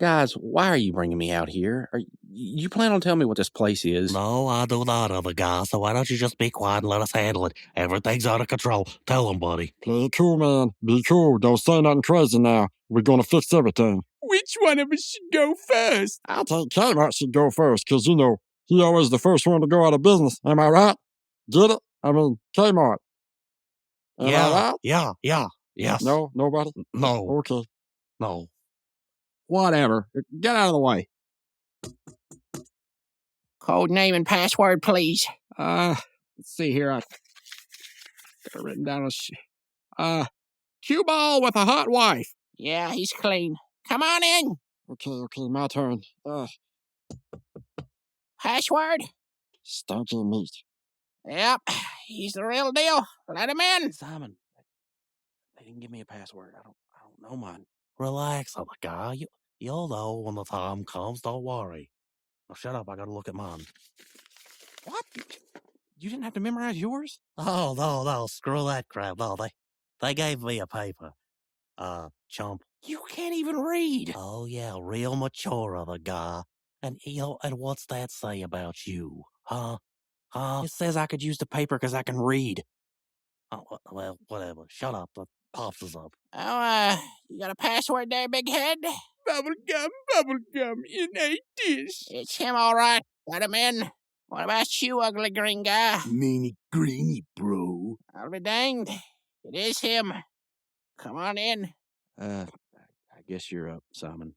Guys, why are you bringing me out here? You plan on telling me what this place is? No, I do not, other guy, so why don't you just be quiet and let us handle it? Everything's out of control. Tell him, buddy. Play it cool, man. Be cool. Don't say nothing crazy now. We're gonna fix everything. Which one of us should go first? I think Kmart should go first, because, he always the first one to go out of business. Am I right? Get it? I mean, Kmart. Am I right? Yes. No? Nobody? No. Okay. No. Whatever. Get out of the way. Code name and password, please. Let's see here. I got it written down. Cue ball with a hot wife. Yeah, he's clean. Come on in. Okay, my turn. Password? Stinky meat. Yep, he's the real deal. Let him in. Simon, they didn't give me a password. I don't know mine. Relax, other guy. You'll know when the time comes, don't worry. Now shut up, I gotta look at mine. What? You didn't have to memorize yours? Oh, no, screw that crap. No, they gave me a paper. Chump. You can't even read. Oh, yeah, real mature other guy. And, and what's that say about you? Huh? It says I could use the paper because I can read. Oh, well, whatever. Shut up. The pops is up. Oh, you got a password there, big head? Bubblegum in a dish. It's him, all right. Let him in. What about you, ugly green guy? Meanie greeny, bro. I'll be danged. It is him. Come on in. I guess you're up, Simon.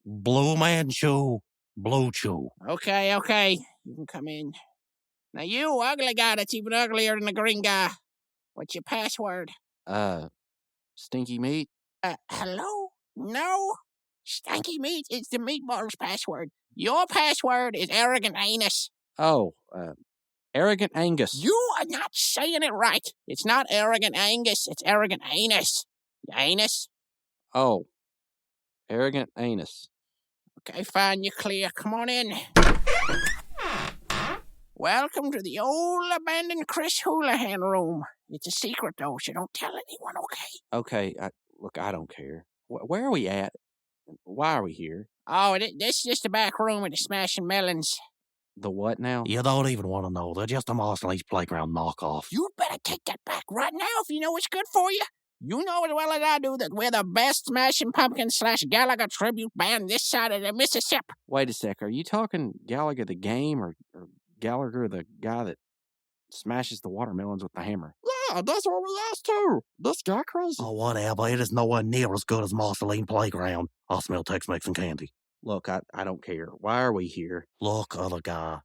Blue Manchu. Blue Chew. Okay. You can come in. Now you, ugly guy that's even uglier than the green guy. What's your password? Stinky meat? Hello? No. Stanky meat is the meatball's password. Your password is arrogant anus. Oh, arrogant Angus. You are not saying it right. It's not arrogant Angus. It's arrogant anus. Anus? Oh, arrogant anus. Okay, fine. You're clear. Come on in. Welcome to the old abandoned Chris Houlihan room. It's a secret, though, so don't tell anyone, okay? Okay, look, I don't care. Where are we at? Why are we here? Oh, this is just the back room of the Smashing Melons. The what now? You don't even want to know. They're just a Marcel's Playground knockoff. You better take that back right now if you know what's good for you. You know as well as I do that we're the best Smashing Pumpkin / Gallagher tribute band this side of the Mississippi. Wait a sec. Are you talking Gallagher the game or Gallagher the guy that smashes the watermelons with the hammer? Yeah, that's what we asked too. This guy crazy. Oh, whatever. It is nowhere near as good as Marceline Playground. I smell Tex-Mex and candy. Look, I don't care. Why are we here? Look, other guy.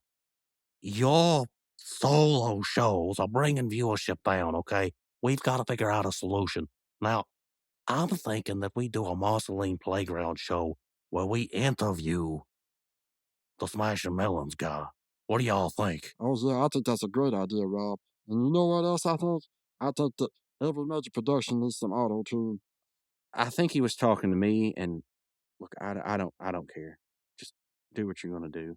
Your solo shows are bringing viewership down, okay? We've got to figure out a solution. Now, I'm thinking that we do a Marceline Playground show where we interview the Smashing Melons guy. What do y'all think? Oh, yeah, I think that's a great idea, Rob. And you know what else I think? I think that every major production needs some auto-tune. I think he was talking to me, and look, I don't care. Just do what you're going to do.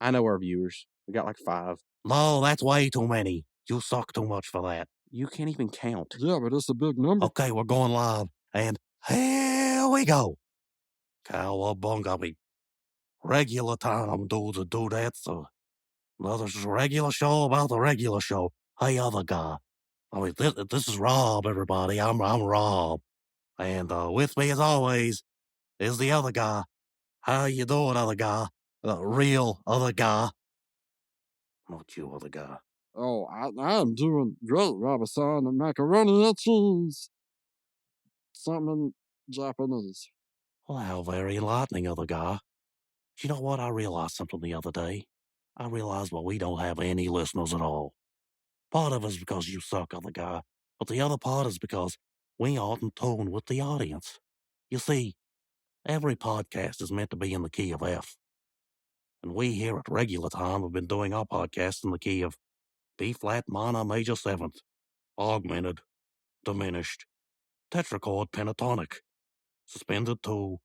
I know our viewers. We got like 5. No, that's way too many. You suck too much for that. You can't even count. Yeah, but it's a big number. Okay, we're going live. And here we go. Cowabunga, me. Regular time, do that, so another regular show about the regular show. Hey, other guy. I mean, this is Rob, everybody. I'm Rob. And with me, as always, is the other guy. How you doing, other guy? Real other guy. Not you, other guy. Oh, I'm doing great, Robinson. And macaroni and cheese. Something Japanese. Well, how very enlightening, other guy. You know what? I realized something the other day. I realized, well, we don't have any listeners at all. Part of it is because you suck, other guy, but the other part is because we aren't in tune with the audience. You see, every podcast is meant to be in the key of F. And we here at Regular Time have been doing our podcast in the key of B flat minor major 7th, augmented, diminished, tetrachord pentatonic, suspended to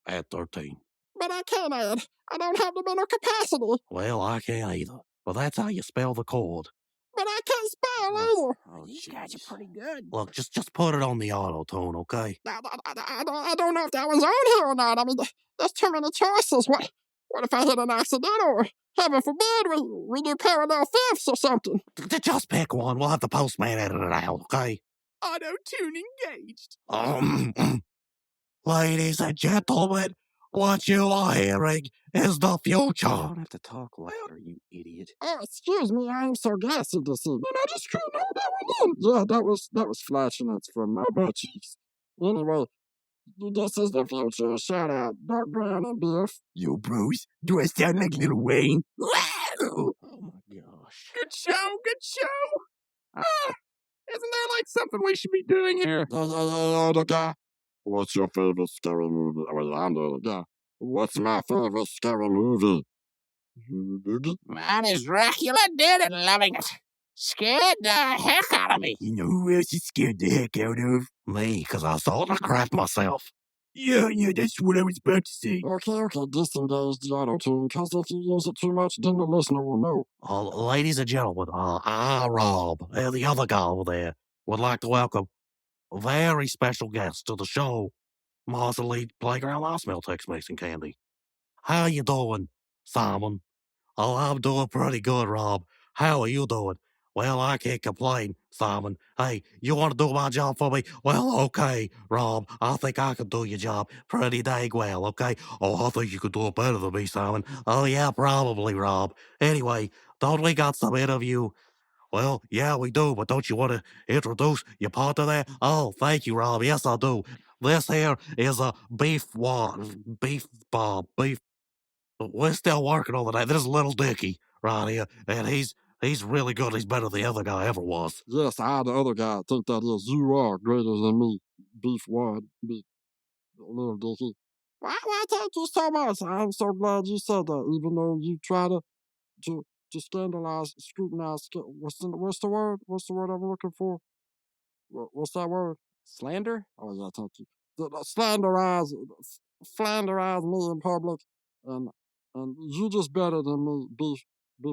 at 13. But I can't add. I don't have the mental capacity. Well, I can't either, but that's how you spell the chord. but I can't spell either. These guys are pretty good. Look, just put it on the auto-tune, okay? I don't know if that was on here or not. I mean, there's too many choices. What if I hit an accident or, heaven forbid, we do parallel fifths or something? Just pick one. We'll have the postman edit it out, okay? Auto-tune engaged. Ladies and gentlemen, what you are hearing is the future. You don't have to talk louder, you idiot. Oh, excuse me, I am so gassy this evening. I just couldn't hold that one in. Yeah, that was flatulence from my butt cheeks. Anyway, this is the future. Shout out, Dark Brown and Biff. Yo, bros, do I sound like Lil Wayne? Oh my gosh. Good show. Isn't there like something we should be doing here? The guy. What's your favorite scary movie? Well, I'm the guy. What's my favorite scary movie? Mine is Dracula dead and loving it. Scared the heck out of me. You know who else is scared the heck out of? Me, because I saw the crap myself. Yeah, that's what I was about to say. Okay, disengage the auto-tune, because if you use it too much, then the listener will know. Ladies and gentlemen, I, Rob, and the other guy over there, would like to welcome a very special guest to the show, Mars Elite Playground Ice Melt Tex-Mex and Candy. How you doing, Simon? Oh, I'm doing pretty good, Rob. How are you doing? Well, I can't complain, Simon. Hey, you want to do my job for me? Well, okay, Rob. I think I can do your job pretty dang well, okay? Oh, I think you could do it better than me, Simon. Oh, yeah, probably, Rob. Anyway, don't we got some interview? Well, yeah, we do, but don't you want to introduce your partner there? Oh, thank you, Rob. Yes, I do. This here is a beef bob. We're still working on that. There's Little Dicky right here, and he's really good. He's better than the other guy ever was. Yes, the other guy, think that is. You are greater than me. Beef one, beef, Little Dicky. Why thank you so much? I'm so glad you said that, even though you try to scandalize, scrutinize. What's the word? What's the word I'm looking for? What's that word? Slander? Oh yeah, thank you. Flanderize me in public, and you just better than me, beef.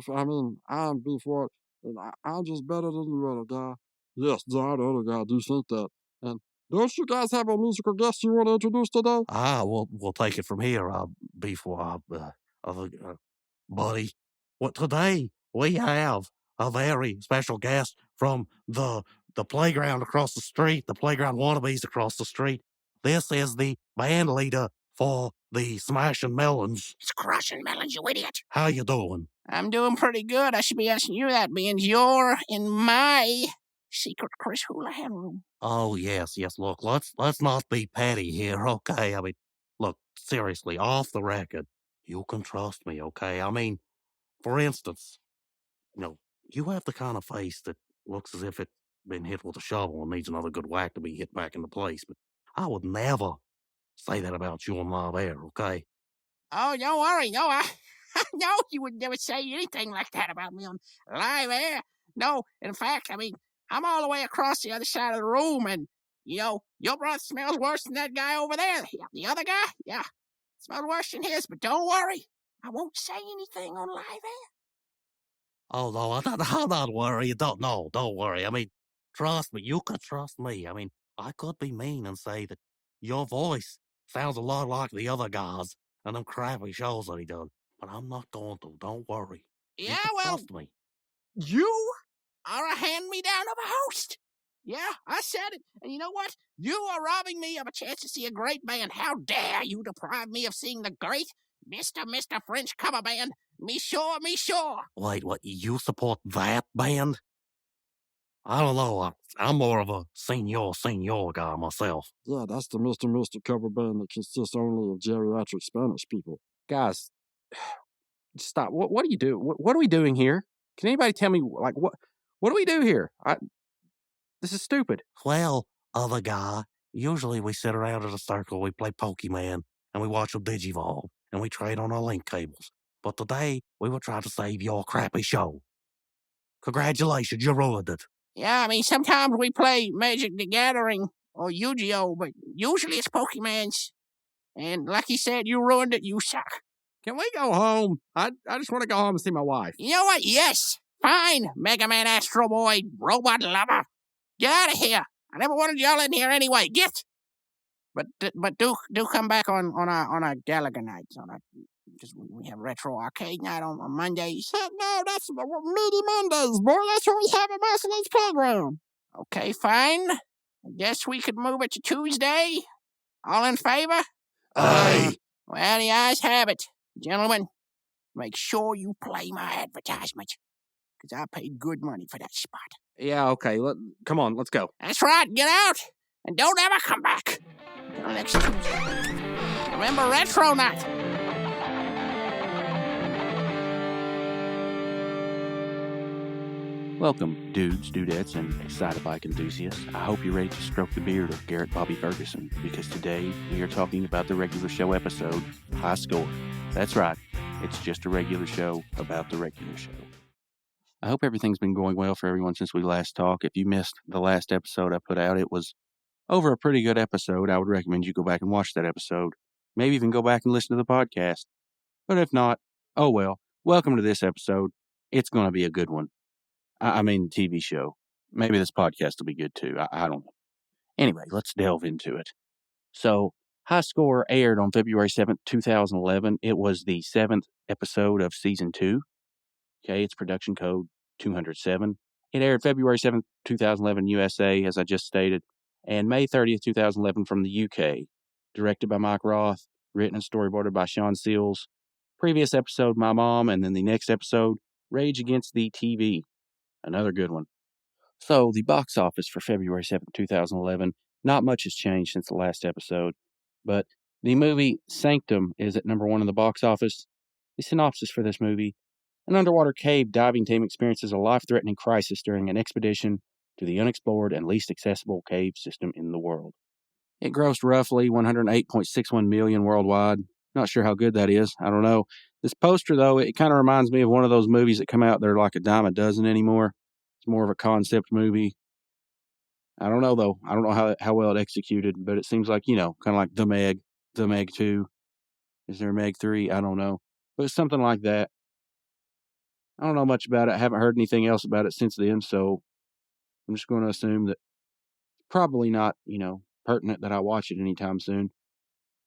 I mean, I'm beef what, and I'm just better than you, other guy. Yes, the other guy do think that. And don't you guys have a musical guest you want to introduce today? We'll take it from here, Beef Wob, buddy. Well, today we have a very special guest from the playground across the street, the playground wannabes across the street. This is the band leader for the Smashing Melons. It's Crushing Melons, you idiot. How you doing? I'm doing pretty good. I should be asking you that, being you're in my secret Chris Houlihan room. Oh, yes. Look, let's not be petty here, okay? I mean, look, seriously, off the record, you can trust me, okay? I mean, for instance, you have the kind of face that looks as if it's been hit with a shovel and needs another good whack to be hit back into place, but I would never say that about you on live air, okay? Oh, don't worry. No, I know you would never say anything like that about me on live air. No, in fact, I mean, I'm all the way across the other side of the room, and, your breath smells worse than that guy over there. The other guy, yeah, smells worse than his, but don't worry. I won't say anything on live air. Oh, no, I'm not worried. Don't worry. I mean, trust me. You could trust me. I mean, I could be mean and say that your voice sounds a lot like the other guys and them crappy shows that he does, but I'm not going to. Don't worry. Yeah, you can well, trust me. You are a hand-me-down of a host. Yeah, I said it. And you know what? You are robbing me of a chance to see a great band. How dare you deprive me of seeing the great Mr. French cover band, Me Sure. Wait, what? You support that band? I don't know. I'm more of a senor guy myself. Yeah, that's the Mr. cover band that consists only of geriatric Spanish people. Guys, stop. What do you do? What are we doing here? Can anybody tell me, like, what do we do here? This is stupid. Well, other guy, usually we sit around in a circle, we play Pokemon, and we watch them digivolve, and we trade on our link cables. But today, we were trying to save your crappy show. Congratulations, you ruined it. Yeah, I mean, sometimes we play Magic the Gathering or Yu-Gi-Oh, but usually it's Pokemons. And like he said, you ruined it, you suck. Can we go home? I just want to go home and see my wife. You know what? Yes. Fine, Mega Man Astro Boy, robot lover. Get out of here. I never wanted y'all in here anyway. Get. But do come back on a Gallagher night. Because we have retro arcade night on Mondays. No, that's Meaty Mondays, boy. That's what we have at Marcelin's Playground. Okay, fine. I guess we could move it to Tuesday. All in favor? Aye. Well, the ayes have it. Gentlemen, make sure you play my advertisement. Because I paid good money for that spot. Yeah, okay. Come on, let's go. That's right. Get out. And don't ever come back. Until next Tuesday. Remember Retro Night. Welcome, dudes, dudettes, and excited bike enthusiasts. I hope you're ready to stroke the beard of Garrett Bobby Ferguson, because today we are talking about the regular show episode, High Score. That's right, it's just a regular show about the regular show. I hope everything's been going well for everyone since we last talked. If you missed the last episode I put out, it was over a pretty good episode. I would recommend you go back and watch that episode. Maybe even go back and listen to the podcast. But if not, oh well. Welcome to this episode. It's going to be a good one. I mean, the TV show. Maybe this podcast will be good too. I don't know. Anyway, let's delve into it. So, High Score aired on February 7th, 2011. It was the 7th episode of Season 2. Okay, it's production code 207. It aired February 7th, 2011, USA, as I just stated, and May 30th, 2011 from the UK. Directed by Mike Roth, written and storyboarded by Sean Seals. Previous episode, My Mom, and then the next episode, Rage Against the TV. Another good one. So, the box office for February 7th, 2011, not much has changed since the last episode, but the movie Sanctum is at number 1 in the box office. The synopsis for this movie: an underwater cave diving team experiences a life-threatening crisis during an expedition to the unexplored and least accessible cave system in the world. It grossed roughly $108.61 million worldwide. Not sure how good that is. I don't know. This poster, though, it kind of reminds me of one of those movies that come out, they're like a dime a dozen anymore. It's more of a concept movie. I don't know, though. I don't know how well it executed, but it seems like, kind of like The Meg 2. Is there a Meg 3? I don't know. But it's something like that. I don't know much about it. I haven't heard anything else about it since then, so I'm just going to assume that it's probably not, pertinent that I watch it anytime soon.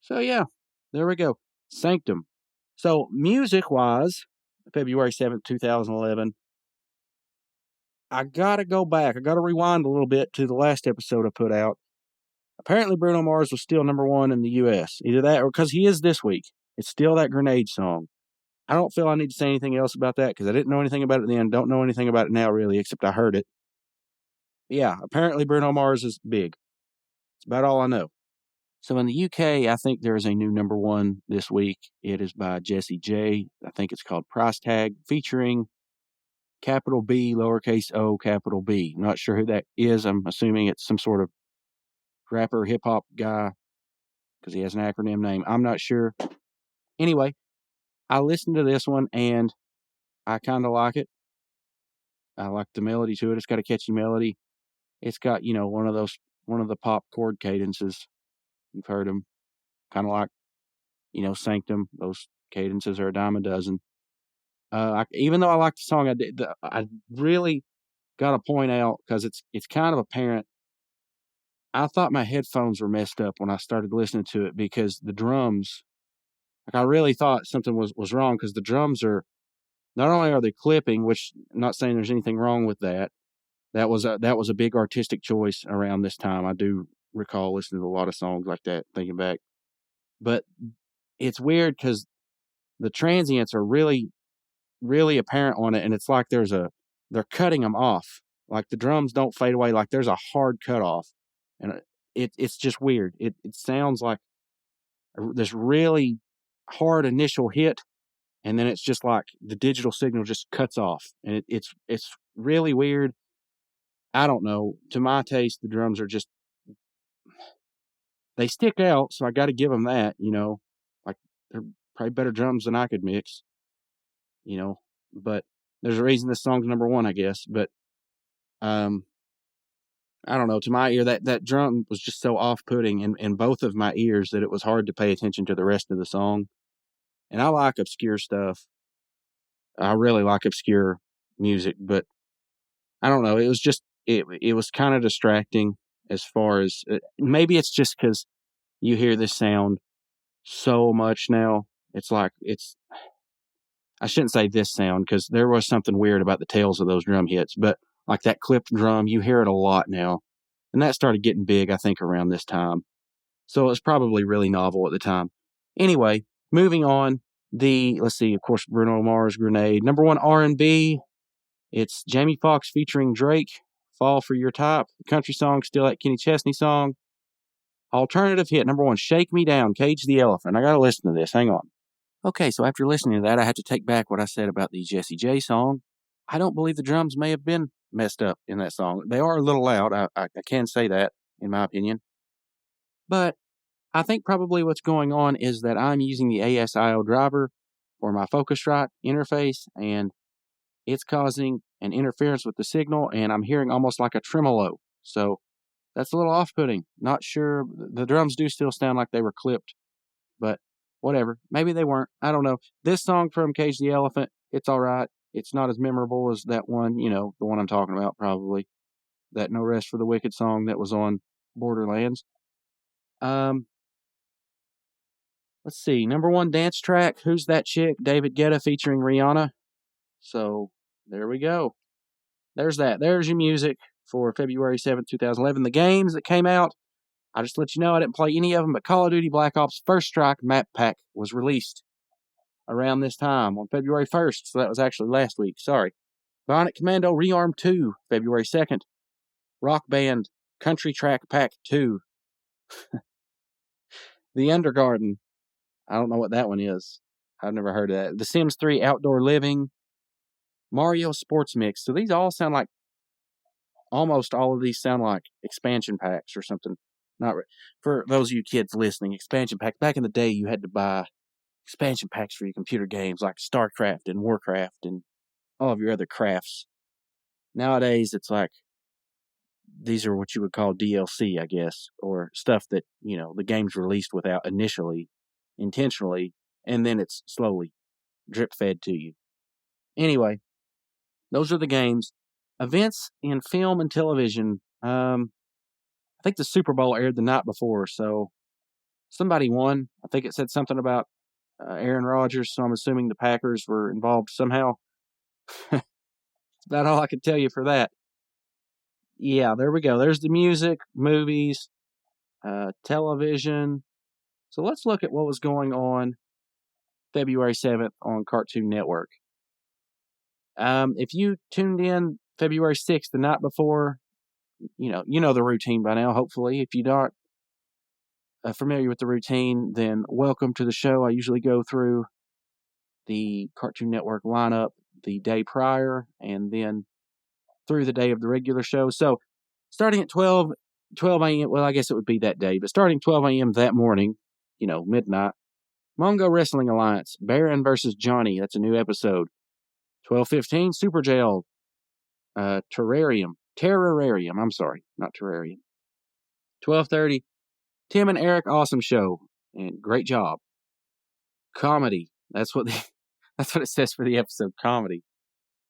So, yeah, there we go. Sanctum. So, music-wise, February 7th, 2011, I got to go back. I got to rewind a little bit to the last episode I put out. Apparently, Bruno Mars was still number 1 in the U.S. Either that or because he is this week. It's still that Grenade song. I don't feel I need to say anything else about that because I didn't know anything about it then. Don't know anything about it now, really, except I heard it. Yeah, apparently Bruno Mars is big. It's about all I know. So in the UK, I think there is a new number 1 this week. It is by Jessie J. I think it's called Price Tag, featuring capital B, lowercase o, capital B. Not sure who that is. I'm assuming it's some sort of rapper, hip-hop guy, because he has an acronym name. I'm not sure. Anyway, I listened to this one, and I kind of like it. I like the melody to it. It's got a catchy melody. It's got, one of the pop chord cadences. You've heard them. Kind of like, Sanctum. Those cadences are a dime a dozen. Even though I like the song, I really got to point out, because it's kind of apparent. I thought my headphones were messed up when I started listening to it, because the drums, I really thought something was wrong, because the drums are, not only are they clipping, which I'm not saying there's anything wrong with that. That was a big artistic choice around this time. I do recall listening to a lot of songs like that, thinking back. But it's weird because the transients are really, really apparent on it, and it's like they're cutting them off. Like the drums don't fade away. Like there's a hard cut off, and it's just weird. It sounds like this really hard initial hit, and then it's just like the digital signal just cuts off, and it's really weird. I don't know. To my taste, the drums are just, they stick out, so I got to give them that, like they're probably better drums than I could mix, but there's a reason this song's number 1, I guess. But I don't know. To my ear, that drum was just so off-putting in both of my ears that it was hard to pay attention to the rest of the song. And I like obscure stuff. I really like obscure music, but I don't know. It was just, it was kind of distracting as far as, maybe it's just because you hear this sound so much now. It's like, I shouldn't say this sound because there was something weird about the tails of those drum hits, but like that clipped drum, you hear it a lot now. And that started getting big, I think, around this time. So it was probably really novel at the time. Anyway, moving on. Let's see, of course, Bruno Mars, Grenade. Number 1 R&B. It's Jamie Foxx featuring Drake, Fall for Your Type. Country song, still that Kenny Chesney song. Alternative hit, number 1, Shake Me Down, Cage the Elephant. I got to listen to this. Hang on. Okay, so after listening to that, I have to take back what I said about the Jessie J song. I don't believe the drums may have been messed up in that song. They are a little loud. I can say that, in my opinion. But I think probably what's going on is that I'm using the ASIO driver for my Focusrite interface, and it's causing an interference with the signal, and I'm hearing almost like a tremolo. So that's a little off-putting. Not sure. The drums do still sound like they were clipped, but whatever. Maybe they weren't. I don't know. This song from Cage the Elephant, it's all right. It's not as memorable as that one, the one I'm talking about probably. That No Rest for the Wicked song that was on Borderlands. Let's see. Number 1 dance track, Who's That Chick? David Guetta featuring Rihanna. So there we go. There's that. There's your music for February 7th, 2011. The games that came out, I just let you know I didn't play any of them, but Call of Duty Black Ops First Strike map pack was released around this time on February 1st. So that was actually last week. Sorry. Bionic Commando Rearm 2, February 2nd. Rock Band Country Track Pack 2. The Undergarden. I don't know what that one is. I've never heard of that. The Sims 3 Outdoor Living. Mario Sports Mix. So these all sound like, almost all of these sound like expansion packs or something. For those of you kids listening, expansion packs. Back in the day, you had to buy expansion packs for your computer games like StarCraft and Warcraft and all of your other crafts. Nowadays, it's like, these are what you would call DLC, I guess, or stuff that, the game's released without initially, intentionally, and then it's slowly drip fed to you. Anyway, those are the games. Events in film and television. I think the Super Bowl aired the night before, so somebody won. I think it said something about Aaron Rodgers, so I'm assuming the Packers were involved somehow. That's about all I can tell you for that. Yeah, there we go. There's the music, movies, television. So let's look at what was going on February 7th on Cartoon Network. If you tuned in February 6th, the night before, you know the routine by now, hopefully. If you're not familiar with the routine, then welcome to the show. I usually go through the Cartoon Network lineup the day prior and then through the day of the regular show. So starting at 12 a.m., well, I guess it would be that day, but starting 12 a.m. that morning, midnight, Mongo Wrestling Alliance, Baron versus Johnny. That's a new episode. 12:15, Super Jail, Terrarium, I'm sorry, not Terrarium. 12:30, Tim and Eric Awesome Show, and great job. Comedy, that's what it says for the episode, comedy.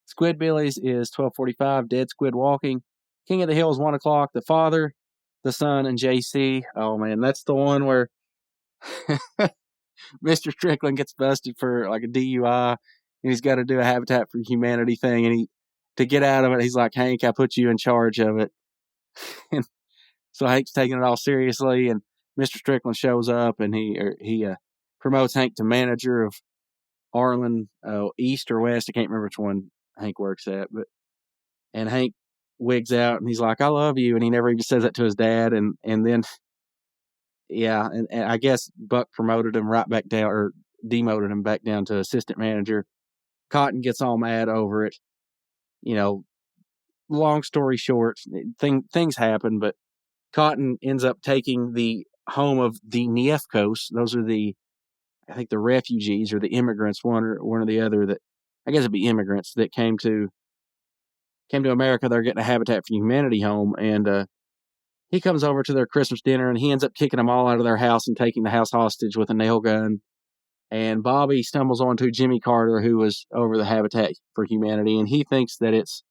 Squidbillies is 12:45, Dead Squid Walking. King of the Hill is 1 o'clock, The Father, The Son, and JC. Oh man, that's the one where Mr. Strickland gets busted for like a DUI, and he's got to do a Habitat for Humanity thing, and to get out of it, he's like, Hank, I put you in charge of it. And so Hank's taking it all seriously, and Mr. Strickland shows up, and he promotes Hank to manager of Arlen East or West. I can't remember which one Hank works at, and Hank wigs out, and he's like, I love you, and he never even says that to his dad, and then yeah, and I guess Buck promoted him right back down, or demoted him back down to assistant manager. Cotton gets all mad over it. Long story short, things happen, but Cotton ends up taking the home of the Niefkos. Those are I think the refugees or the immigrants, one or the other, that I guess it'd be immigrants that came to America. They're getting a Habitat for Humanity home, and he comes over to their Christmas dinner, and he ends up kicking them all out of their house and taking the house hostage with a nail gun. And Bobby stumbles onto Jimmy Carter, who was over the Habitat for Humanity, and he thinks that it's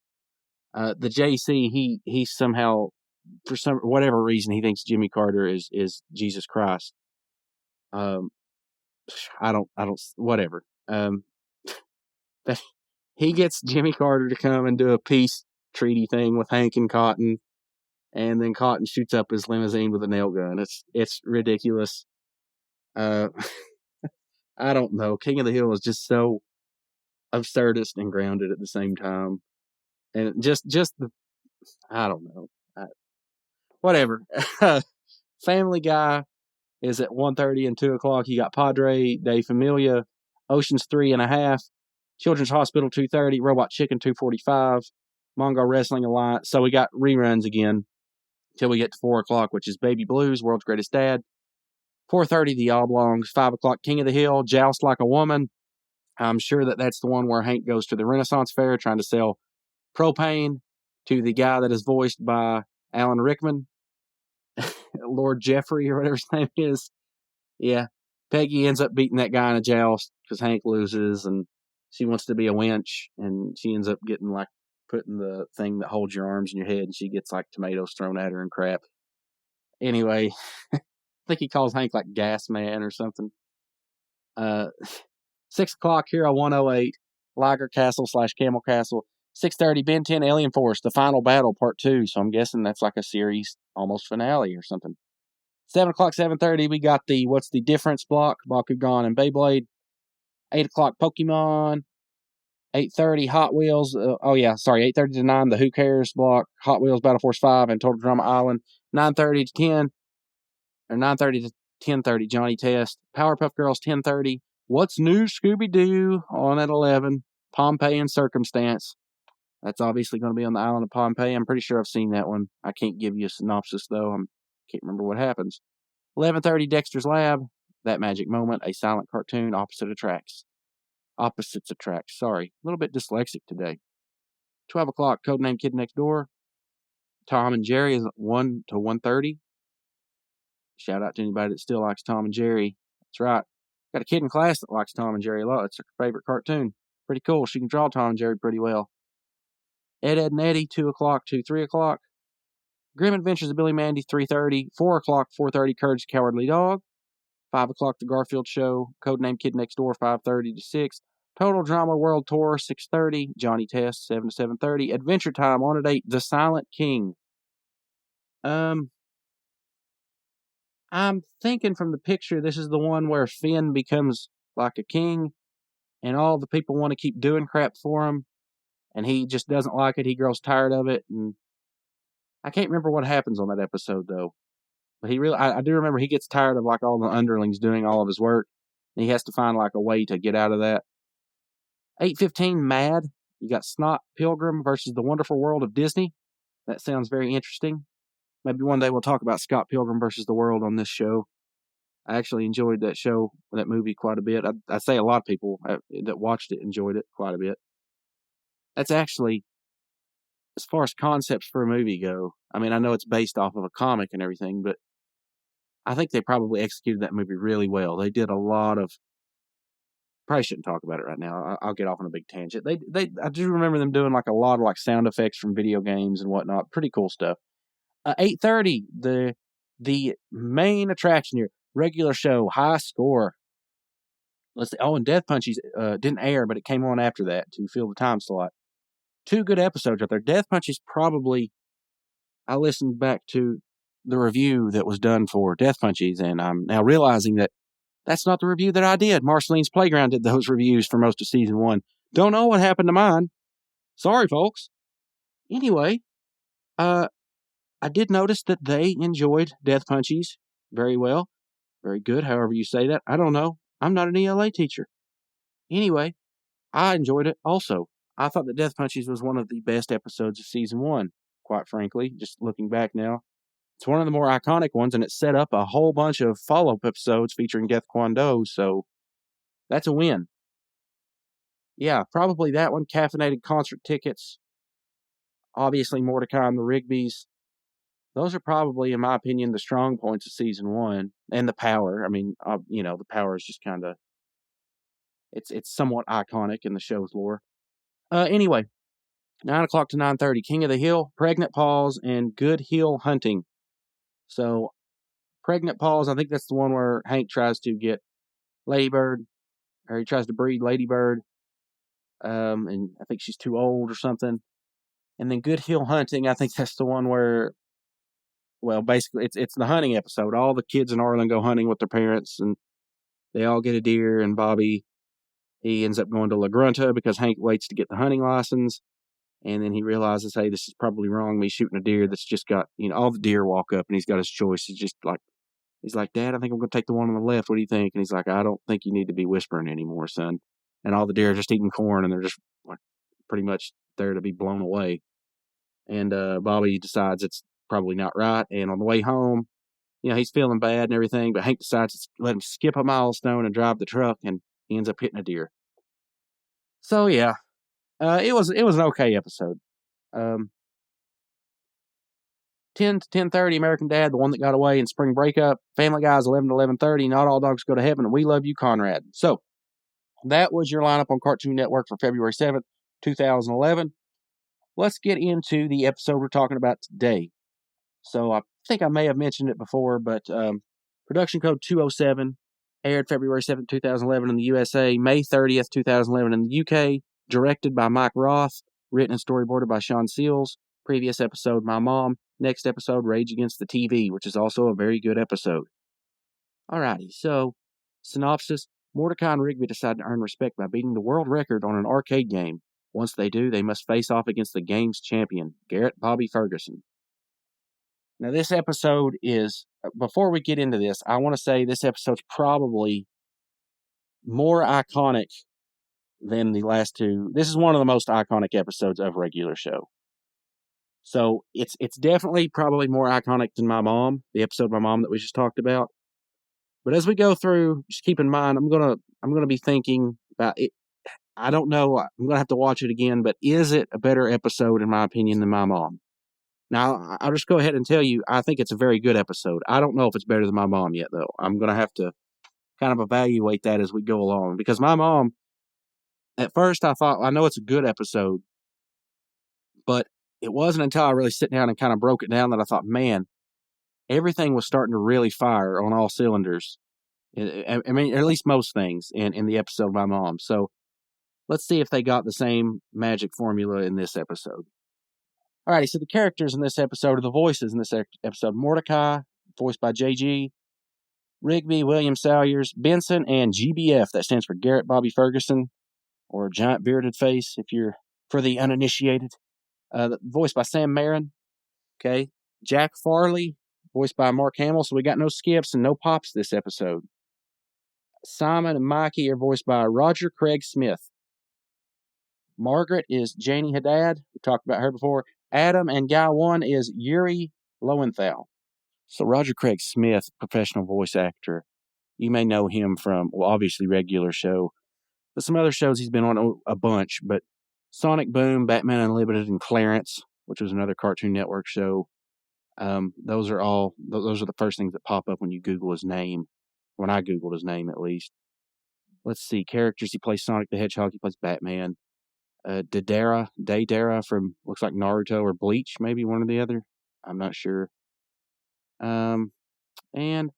the JC. He somehow, for whatever reason, he thinks Jimmy Carter is Jesus Christ. I don't, whatever. But he gets Jimmy Carter to come and do a peace treaty thing with Hank and Cotton, and then Cotton shoots up his limousine with a nail gun. It's ridiculous. I don't know. King of the Hill is just so absurdist and grounded at the same time, and just the I don't know. Whatever. Family Guy is at 1:30 and 2 o'clock. You got Padre de Familia, Ocean's 3.5, Children's Hospital 2:30, Robot Chicken 2:45, Mongo Wrestling Alliance. So we got reruns again till we get to 4 o'clock, which is Baby Blues, World's Greatest Dad. 4:30, The Oblongs. 5 o'clock, King of the Hill, Joust Like a Woman. I'm sure that's the one where Hank goes to the Renaissance Fair trying to sell propane to the guy that is voiced by Alan Rickman, Lord Jeffrey or whatever his name is. Yeah. Peggy ends up beating that guy in a joust because Hank loses, and she wants to be a wench, and she ends up getting like putting the thing that holds your arms in your head, and she gets like tomatoes thrown at her and crap. Anyway, I think he calls Hank like Gas Man or something. 6 o'clock, Hero 108, Liger Castle / Camel Castle. 6:30, Ben 10, Alien Force, The Final Battle, Part 2. So I'm guessing that's like a series almost finale or something. 7 o'clock, 7:30, we got the What's the Difference block, Bakugan and Beyblade. 8 o'clock, Pokemon. 8:30, Hot Wheels. 8:30 to 9, the Who Cares block, Hot Wheels, Battle Force 5, and Total Drama Island. 9:30 to 10, or 9:30 to 10:30, Johnny Test. Powerpuff Girls, 10:30. What's New, Scooby-Doo, on at 11. Pompeii and Circumstance. That's obviously going to be on the island of Pompeii. I'm pretty sure I've seen that one. I can't give you a synopsis, though. I can't remember what happens. 11:30, Dexter's Lab. That Magic Moment, a silent cartoon, Opposites attract. Sorry. A little bit dyslexic today. 12 o'clock, Codename Kid Next Door. Tom and Jerry is 1 to 1:30. Shout out to anybody that still likes Tom and Jerry. That's right. Got a kid in class that likes Tom and Jerry a lot. It's her favorite cartoon. Pretty cool. She can draw Tom and Jerry pretty well. Ed, Edd and Eddy, 2 o'clock to 3 o'clock. Grim Adventures of Billy Mandy, 3:30. 4 o'clock, 4:30, Courage the Cowardly Dog. 5 o'clock, The Garfield Show. Codename Kid Next Door, 5:30 to 6. Total Drama World Tour, 6:30. Johnny Test, 7 to 7:30. Adventure Time, on at 8. The Silent King. I'm thinking from the picture, this is the one where Finn becomes like a king, and all the people want to keep doing crap for him, and he just doesn't like it. He grows tired of it, and I can't remember what happens on that episode, though. But I do remember he gets tired of like all the underlings doing all of his work, and he has to find like a way to get out of that. 8:15, Mad. You got Snot Pilgrim versus the Wonderful World of Disney. That sounds very interesting. Maybe one day we'll talk about Scott Pilgrim versus the World on this show. I actually enjoyed that movie quite a bit. I'd say a lot of people that watched it enjoyed it quite a bit. That's actually, as far as concepts for a movie go, I mean, I know it's based off of a comic and everything, but I think they probably executed that movie really well. They did a lot of, probably shouldn't talk about it right now. I'll get off on a big tangent. I do remember them doing like a lot of like sound effects from video games and whatnot. Pretty cool stuff. 8:30, the main attraction here, regular show, High Score. Let's see. Oh, and Death Punchies didn't air, but it came on after that to fill the time slot. 2 good episodes out there. Death Punchies probably, I listened back to the review that was done for Death Punchies, and I'm now realizing that that's not the review that I did. Marceline's Playground did those reviews for most of season 1. Don't know what happened to mine. Sorry, folks. Anyway, I did notice that they enjoyed Death Punchies very well. Very good, however you say that. I don't know. I'm not an ELA teacher. Anyway, I enjoyed it also. I thought that Death Punchies was one of the best episodes of season 1, quite frankly, just looking back now. It's one of the more iconic ones, and it set up a whole bunch of follow-up episodes featuring Death Kwon Do, so that's a win. Yeah, probably that one. Caffeinated Concert Tickets. Obviously, Mordecai and the Rigby's. Those are probably, in my opinion, the strong points of season 1. And the Power. I mean, the Power is just kind of It's somewhat iconic in the show's lore. Anyway, 9 o'clock to 9:30, King of the Hill, Pregnant Paws, and Good Hill Hunting. So, Pregnant Paws, I think that's the one where Hank tries to get Ladybird, or he tries to breed Ladybird, and I think she's too old or something. And then Good Hill Hunting, I think that's the one where, well, basically, it's the hunting episode. All the kids in Arlen go hunting with their parents, and they all get a deer, and Bobby, he ends up going to La Grunta because Hank waits to get the hunting license. And then he realizes, hey, this is probably wrong, me shooting a deer that's just got, all the deer walk up, and he's got his choice. He's like, Dad, I think I'm going to take the one on the left. What do you think? And he's like, I don't think you need to be whispering anymore, son. And all the deer are just eating corn, and they're just like pretty much there to be blown away. And Bobby decides it's probably not right. And on the way home, he's feeling bad and everything, but Hank decides to let him skip a milestone and drive the truck, and he ends up hitting a deer. So, yeah, it was an okay episode. 10 to 10:30, American Dad, the one that got away, and Spring Breakup. Family Guys, 11 to 11:30, Not All Dogs Go to Heaven, and We Love You, Conrad. So, that was your lineup on Cartoon Network for February 7th, 2011. Let's get into the episode we're talking about today. So, I think I may have mentioned it before, but production code 207, aired February 7th, 2011 in the USA, May 30th, 2011 in the UK, directed by Mike Roth, written and storyboarded by Sean Seals. Previous episode, My Mom. Next episode, Rage Against the TV, which is also a very good episode. Alrighty, so, synopsis. Mordecai and Rigby decide to earn respect by beating the world record on an arcade game. Once they do, they must face off against the game's champion, Garrett Bobby Ferguson. Now, this episode is, before we get into this, I want to say this episode's probably more iconic than the last two. This is one of the most iconic episodes of Regular Show. So it's definitely probably more iconic than My Mom, the episode My Mom that we just talked about. But as we go through, just keep in mind, I'm gonna be thinking about it. I don't know. I'm gonna have to watch it again. But is it a better episode, in my opinion, than My Mom? Now, I'll just go ahead and tell you, I think it's a very good episode. I don't know if it's better than My Mom yet, though. I'm gonna have to kind of evaluate that as we go along, because My Mom, at first, I thought, I know it's a good episode, but it wasn't until I really sit down and kind of broke it down that I thought, man, everything was starting to really fire on all cylinders. I mean, at least most things in the episode My Mom. So let's see if they got the same magic formula in this episode. Alrighty, so the characters in this episode are the voices in this episode. Mordecai, voiced by JG. Rigby, William Salyers. Benson, and GBF, that stands for Garrett Bobby Ferguson, or Giant Bearded Face if you're for the uninitiated. Voiced by Sam Marin. Okay. Jack Farley, voiced by Mark Hamill. So we got no skips and no pops this episode. Simon and Mikey are voiced by Roger Craig Smith. Margaret is Janie Haddad. We talked about her before. Adam and Guy 1 is Yuri Lowenthal. So Roger Craig Smith, professional voice actor. You may know him from, well, obviously Regular Show, but some other shows he's been on a bunch. But Sonic Boom, Batman Unlimited, and Clarence, which was another Cartoon Network show. Those are the first things that pop up when you Google his name. When I Googled his name, at least. Let's see. Characters. He plays Sonic the Hedgehog. He plays Batman. Daedara from, looks like Naruto or Bleach, maybe one or the other. I'm not sure. And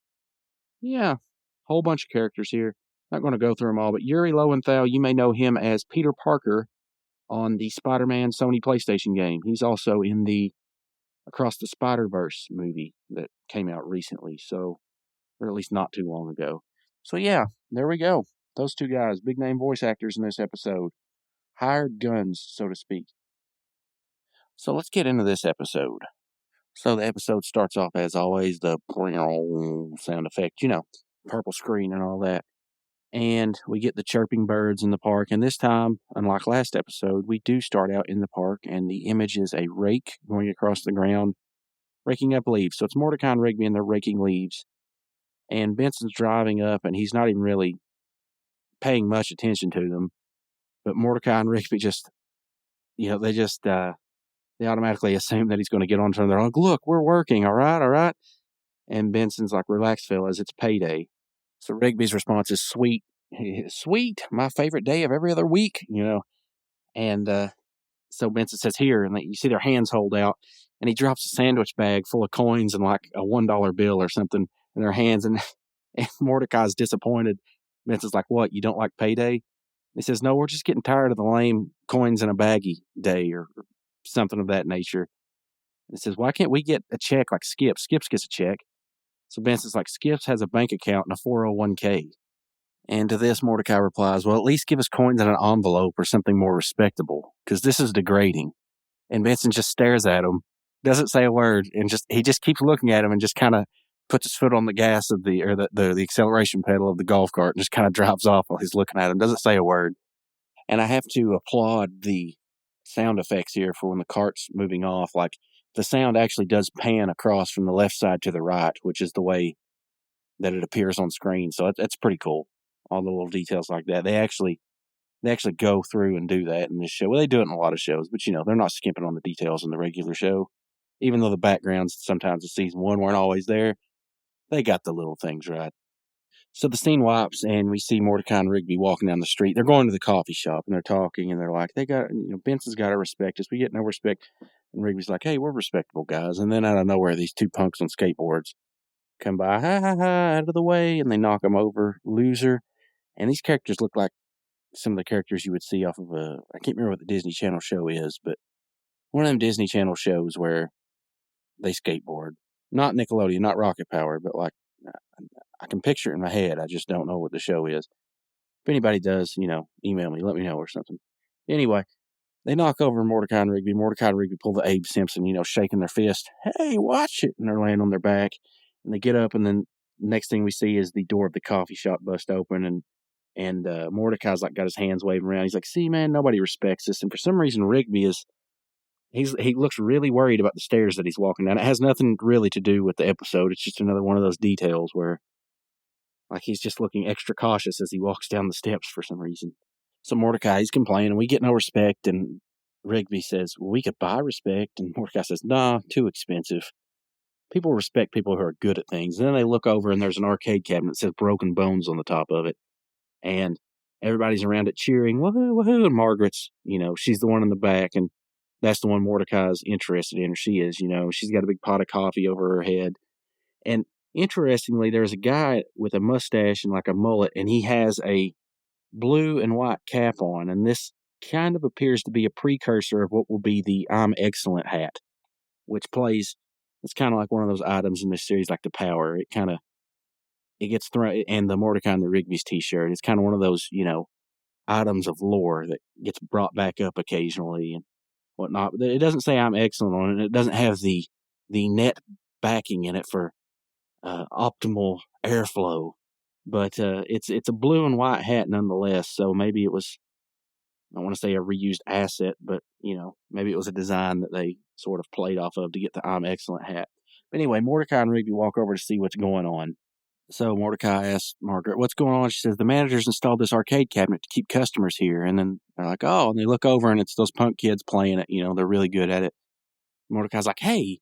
yeah, whole bunch of characters here. Not going to go through them all, but Yuri Lowenthal, you may know him as Peter Parker on the Spider-Man Sony PlayStation game. He's also in the Across the Spider-Verse movie that came out recently, so, or at least not too long ago. So yeah, there we go. Those two guys, big name voice actors in this episode. Hired guns, so to speak. So let's get into this episode. So the episode starts off, as always, the sound effect, purple screen and all that. And we get the chirping birds in the park. And this time, unlike last episode, we do start out in the park, and the image is a rake going across the ground, raking up leaves. So it's Mordecai and Rigby, and they're raking leaves. And Benson's driving up, and he's not even really paying much attention to them. But Mordecai and Rigby just, they automatically assume that he's going to get on to them. They're like, look, we're working, all right? And Benson's like, relax, fellas, it's payday. So Rigby's response is sweet. Sweet, my favorite day of every other week, And so Benson says, here, and you see their hands hold out, and he drops a sandwich bag full of coins and like a $1 bill or something in their hands, and Mordecai's disappointed. Benson's like, what, you don't like payday? He says, no, we're just getting tired of the lame coins in a baggie day or something of that nature. And he says, why can't we get a check like Skip? Skips gets a check. So Benson's like, Skips has a bank account and a 401k. And to this, Mordecai replies, well, at least give us coins in an envelope or something more respectable, because this is degrading. And Benson just stares at him, doesn't say a word, and he just keeps looking at him and just kind of puts his foot on the gas of the acceleration pedal of the golf cart and just kind of drives off while he's looking at him, doesn't say a word. And I have to applaud the sound effects here for when the cart's moving off. Like, the sound actually does pan across from the left side to the right, which is the way that it appears on screen. So that's pretty cool. All the little details like that. They actually go through and do that in this show. Well, they do it in a lot of shows, but they're not skimping on the details in the regular show. Even though the backgrounds sometimes of season 1 weren't always there, they got the little things right. So the scene wipes, and we see Mordecai and Rigby walking down the street. They're going to the coffee shop, and they're talking, and they're like, Benson's got to respect us. We get no respect. And Rigby's like, hey, we're respectable guys. And then out of nowhere, these two punks on skateboards come by, ha, ha, ha, out of the way, and they knock them over. Loser. And these characters look like some of the characters you would see off of I can't remember what the Disney Channel show is, but one of them Disney Channel shows where they skateboard. Not Nickelodeon, not Rocket Power, but like, I can picture it in my head. I just don't know what the show is. If anybody does, email me, let me know or something. Anyway, they knock over Mordecai and Rigby. Mordecai and Rigby pull the Abe Simpson, shaking their fist. Hey, watch it. And they're laying on their back. And they get up, and then next thing we see is the door of the coffee shop bust open, and Mordecai's like got his hands waving around. He's like, see, man, nobody respects this. And for some reason, Rigby he looks really worried about the stairs that he's walking down. It has nothing really to do with the episode. It's just another one of those details where like he's just looking extra cautious as he walks down the steps for some reason. So Mordecai, he's complaining, we get no respect. And Rigby says, well, we could buy respect. And Mordecai says, nah, too expensive. People respect people who are good at things. And then they look over, and there's an arcade cabinet that says Broken Bones on the top of it. And everybody's around it cheering, woohoo, woohoo. And Margaret's, she's the one in the back, and that's the one Mordecai's interested in, or she is, she's got a big pot of coffee over her head. And interestingly, there's a guy with a mustache and like a mullet, and he has a blue and white cap on, and this kind of appears to be a precursor of what will be the I'm Excellent hat, which plays, it's kind of like one of those items in this series, like the Power. It gets thrown, and the Mordecai and the Rigby's t-shirt. It's kind of one of those, items of lore that gets brought back up occasionally and whatnot. It doesn't say I'm Excellent on it. It doesn't have the net backing in it for optimal airflow, but it's a blue and white hat nonetheless. So maybe it was, I don't want to say a reused asset, but maybe it was a design that they sort of played off of to get the I'm Excellent hat. But anyway, Mordecai and Rigby walk over to see what's going on. So Mordecai asks Margaret, what's going on? She says, the manager's installed this arcade cabinet to keep customers here. And then they're like, oh, and they look over, and it's those punk kids playing it. They're really good at it. Mordecai's like, hey,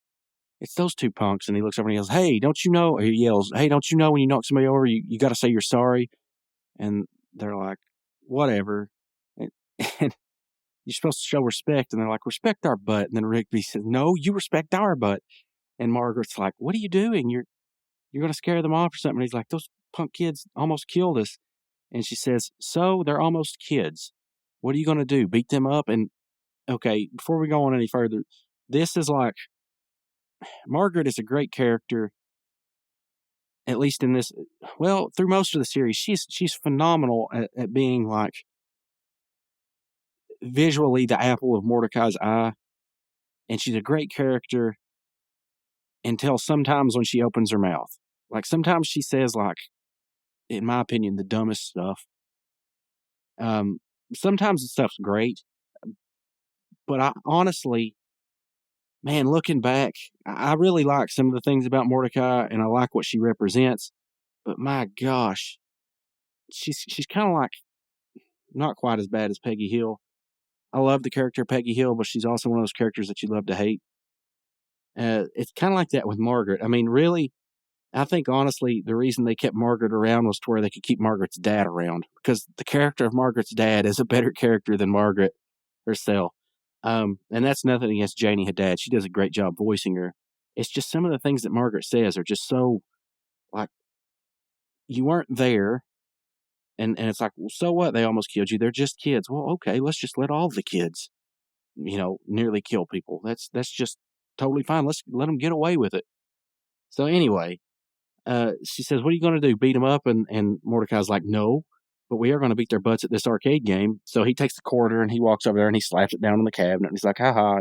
it's those two punks. And he looks over and he yells, hey, don't you know? Or he yells, hey, don't you know when you knock somebody over, you got to say you're sorry? And they're like, whatever. And you're supposed to show respect. And they're like, respect our butt. And then Rigby says, no, you respect our butt. And Margaret's like, what are you doing? You're going to scare them off or something. And he's like, those punk kids almost killed us. And she says, so they're almost kids. What are you going to do? Beat them up? And okay, before we go on any further, this is like, Margaret is a great character, at least in this, well, through most of the series. She's phenomenal at being like visually the apple of Mordecai's eye. And she's a great character until sometimes when she opens her mouth. Like sometimes she says, like, in my opinion, the dumbest stuff. Sometimes the stuff's great, but I honestly, man, looking back, I really like some of the things about Mordecai, and I like what she represents. But my gosh, she's kind of like not quite as bad as Peggy Hill. I love the character of Peggy Hill, but she's also one of those characters that you love to hate. It's kind of like that with Margaret. I mean, really, I think, honestly, the reason they kept Margaret around was to where they could keep Margaret's dad around, because the character of Margaret's dad is a better character than Margaret herself. And that's nothing against Janie Haddad. She does a great job voicing her. It's just some of the things that Margaret says are just so, like, you weren't there, and it's like, well, so what? They almost killed you. They're just kids. Well, okay, let's just let all the kids, nearly kill people. That's just totally fine. Let's let them get away with it. So anyway, she says, what are you going to do, beat them up? And Mordecai's like, no, but we are going to beat their butts at this arcade game. So he takes the quarter and he walks over there and he slaps it down on the cabinet. And he's like, haha,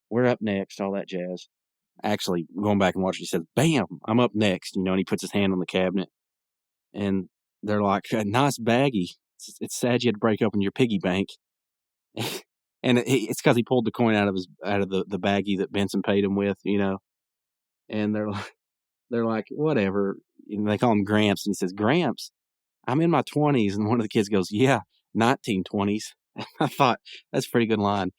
we're up next, all that jazz. Actually, going back and watching, he says, bam, I'm up next, and he puts his hand on the cabinet. And they're like, a nice baggie. It's sad you had to break open your piggy bank. And it's because he pulled the coin out of the baggie that Benson paid him with, And they're like, whatever. And they call him Gramps. And he says, Gramps, I'm in my 20s. And one of the kids goes, yeah, 1920s. I thought, that's a pretty good line.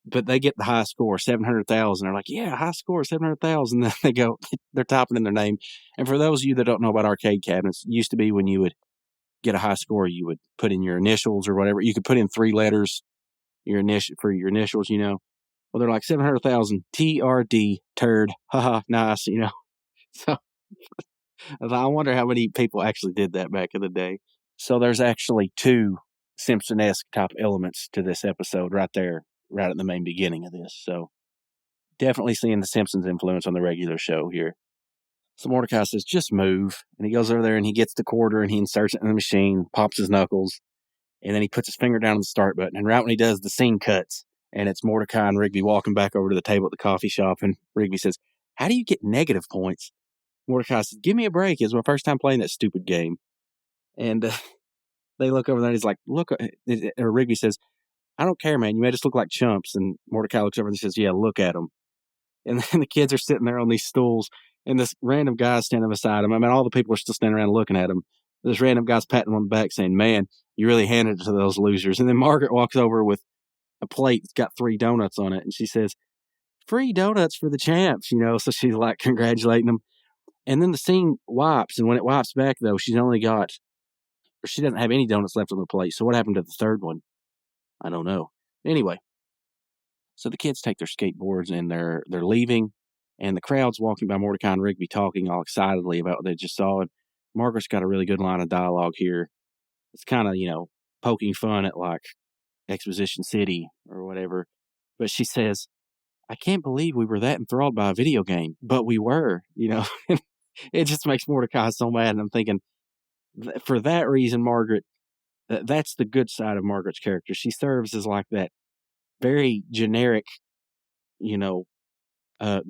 But they get the high score, 700,000. They're like, yeah, high score, 700,000. Then they go, they're typing in their name. And for those of you that don't know about arcade cabinets, it used to be when you would get a high score, you would put in your initials or whatever. You could put in 3 letters for your initials, Well, they're like 700,000, TRD, turd, haha, nice, So I wonder how many people actually did that back in the day. So there's actually 2 Simpson-esque type elements to this episode right there, right at the main beginning of this. So definitely seeing the Simpsons influence on the regular show here. So Mordecai says, just move. And he goes over there and he gets the quarter and he inserts it in the machine, pops his knuckles, and then he puts his finger down on the start button. And right when he does, the scene cuts. And it's Mordecai and Rigby walking back over to the table at the coffee shop. And Rigby says, how do you get negative points? Mordecai says, give me a break. It's my first time playing that stupid game. And they look over there and he's like, look, or Rigby says, I don't care, man. You made us look like chumps. And Mordecai looks over and says, yeah, look at them. And then the kids are sitting there on these stools and this random guy's standing beside him. I mean, all the people are still standing around looking at him. This random guy's patting him on the back saying, man, you really handed it to those losers. And then Margaret walks over with a plate that's got 3 donuts on it. And she says, free donuts for the champs, So she's like congratulating them. And then the scene wipes. And when it wipes back, though, she doesn't have any donuts left on the plate. So what happened to the third one? I don't know. Anyway, so the kids take their skateboards and they're leaving. And the crowd's walking by Mordecai and Rigby talking all excitedly about what they just saw. And Margaret's got a really good line of dialogue here. It's kind of, poking fun at like Exposition City or whatever. But she says, I can't believe we were that enthralled by a video game, but we were, It just makes Mordecai so mad. And I'm thinking, for that reason, Margaret, that's the good side of Margaret's character. She serves as like that very generic,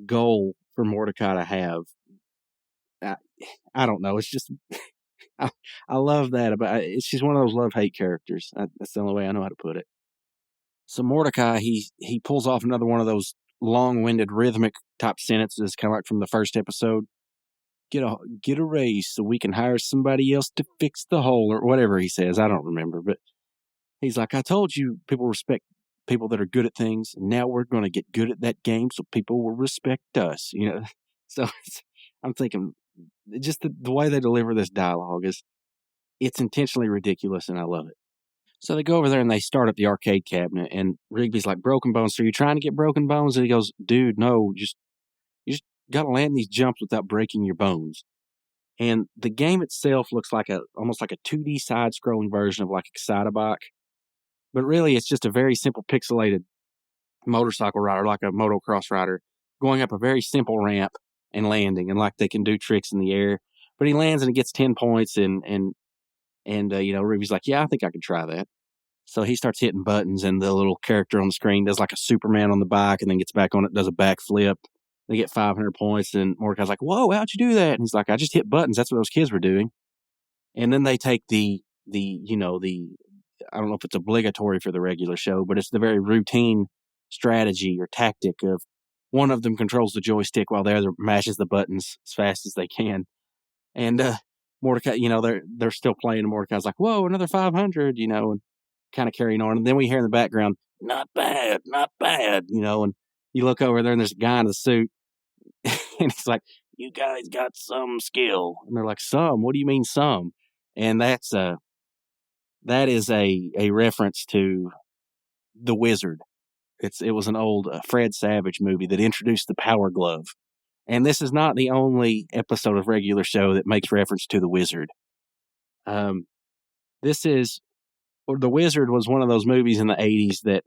goal for Mordecai to have. I don't know. It's just, I love that about it. She's one of those love-hate characters. That's the only way I know how to put it. So Mordecai, he pulls off another one of those long-winded rhythmic type sentences, kind of like from the first episode. Get a raise so we can hire somebody else to fix the hole, or whatever he says. I don't remember, but he's like, I told you people respect people that are good at things, and now we're going to get good at that game so people will respect us, So I'm thinking, just the way they deliver this dialogue it's intentionally ridiculous, and I love it. So they go over there and they start up the arcade cabinet, and Rigby's like, broken bones, so you're trying to get broken bones? And he goes, dude, no, you just got to land these jumps without breaking your bones. And the game itself looks like almost like a 2D side-scrolling version of like Excitebike. But really, it's just a very simple pixelated motorcycle rider, like a motocross rider, going up a very simple ramp and landing. And like they can do tricks in the air. But he lands and he gets 10 points. And Ruby's like, yeah, I think I could try that. So he starts hitting buttons, and the little character on the screen does like a Superman on the bike and then gets back on it, does a backflip. They get 500 points. And Mordecai's like, whoa, how'd you do that? And he's like, I just hit buttons. That's what those kids were doing. And then they take the I don't know if it's obligatory for the regular show, but it's the very routine strategy or tactic of one of them controls the joystick while the other mashes the buttons as fast as they can. And Mordecai, they're still playing, and Mordecai's like, whoa, another 500, and kind of carrying on. And then we hear in the background, not bad, and you look over there and there's a guy in the suit and It's like, you guys got some skill. And they're like, some? What do you mean some? And that is a reference to The Wizard. It was an old Fred Savage movie that introduced the Power Glove. And this is not the only episode of Regular Show that makes reference to The Wizard. The Wizard was one of those movies in the 80s that,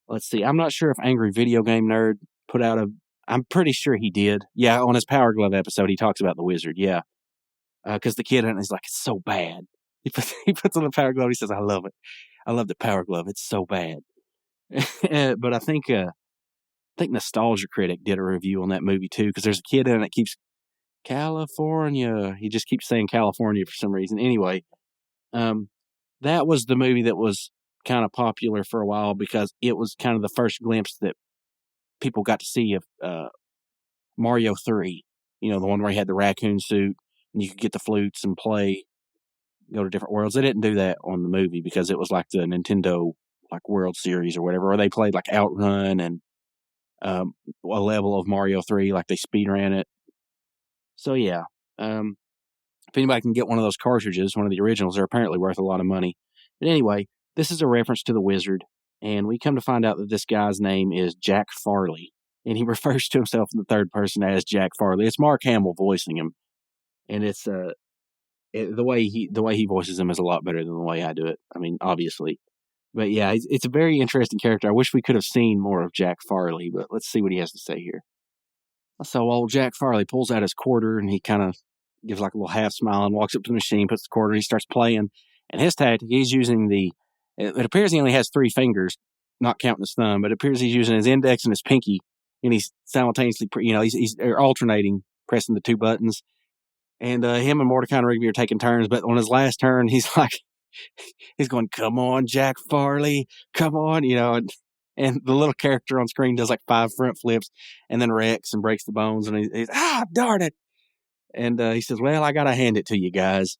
let's see, I'm not sure if Angry Video Game Nerd put out I'm pretty sure he did. Yeah, on his Power Glove episode, he talks about The Wizard, yeah. Because the kid in it is like, it's so bad. He puts on the Power Glove, he says, I love it. I love the Power Glove. It's so bad. But I think Nostalgia Critic did a review on that movie too, because there's a kid in it that keeps California. He just keeps saying California for some reason. Anyway, that was the movie that was kind of popular for a while because it was kind of the first glimpse that people got to see of Mario 3. You know, the one where he had the raccoon suit and you could get the flutes and go to different worlds. They didn't do that on the movie because it was like the Nintendo like World Series or whatever, or they played like Outrun and a level of Mario 3, like they speedran it. So yeah, if anybody can get one of those cartridges, one of the originals, they're apparently worth a lot of money. But anyway, this is a reference to The Wizard, and we come to find out that this guy's name is Jack Farley, and he refers to himself in the third person as Jack Farley. It's Mark Hamill voicing him, and it's the way he voices him is a lot better than the way I do it. I mean, obviously. But yeah, it's a very interesting character. I wish we could have seen more of Jack Farley, but let's see what he has to say here. So old Jack Farley pulls out his quarter and he kind of gives like a little half smile and walks up to the machine, puts the quarter, and he starts playing. And his tactic, he's using it appears he only has 3 fingers, not counting his thumb, but it appears he's using his index and his pinky, and he's simultaneously, he's alternating, pressing the 2 buttons. And him and Mordecai and Rigby are taking turns, but on his last turn, he's going, come on, Jack Farley, come on, and the little character on screen does like 5 front flips and then wrecks and breaks the bones, and he's darn it. And he says, well, I got to hand it to you guys.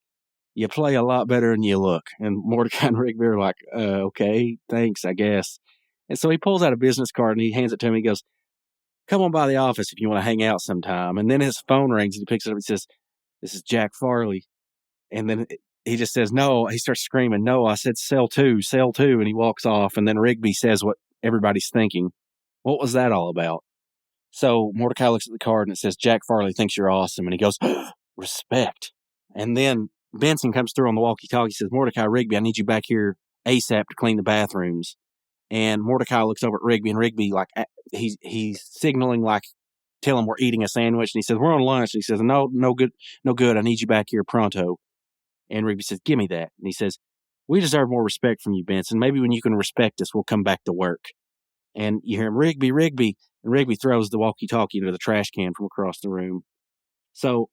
You play a lot better than you look. And Mordecai and Rigby are like, okay, thanks, I guess. And so he pulls out a business card and he hands it to him. He goes, come on by the office if you want to hang out sometime. And then his phone rings and he picks it up and says, this is Jack Farley. And then he just says, no. He starts screaming, no, I said sell 2. And he walks off. And then Rigby says what everybody's thinking. What was that all about? So Mordecai looks at the card and it says, Jack Farley thinks you're awesome. And he goes, respect. And then Benson comes through on the walkie-talkie, says, Mordecai, Rigby, I need you back here ASAP to clean the bathrooms. And Mordecai looks over at Rigby, and Rigby, like, he's signaling, like, tell him we're eating a sandwich. And he says, we're on lunch. And he says, no good. I need you back here pronto. And Rigby says, give me that. And he says, we deserve more respect from you, Benson. Maybe when you can respect us, we'll come back to work. And you hear him, Rigby. And Rigby throws the walkie-talkie into the trash can from across the room. So,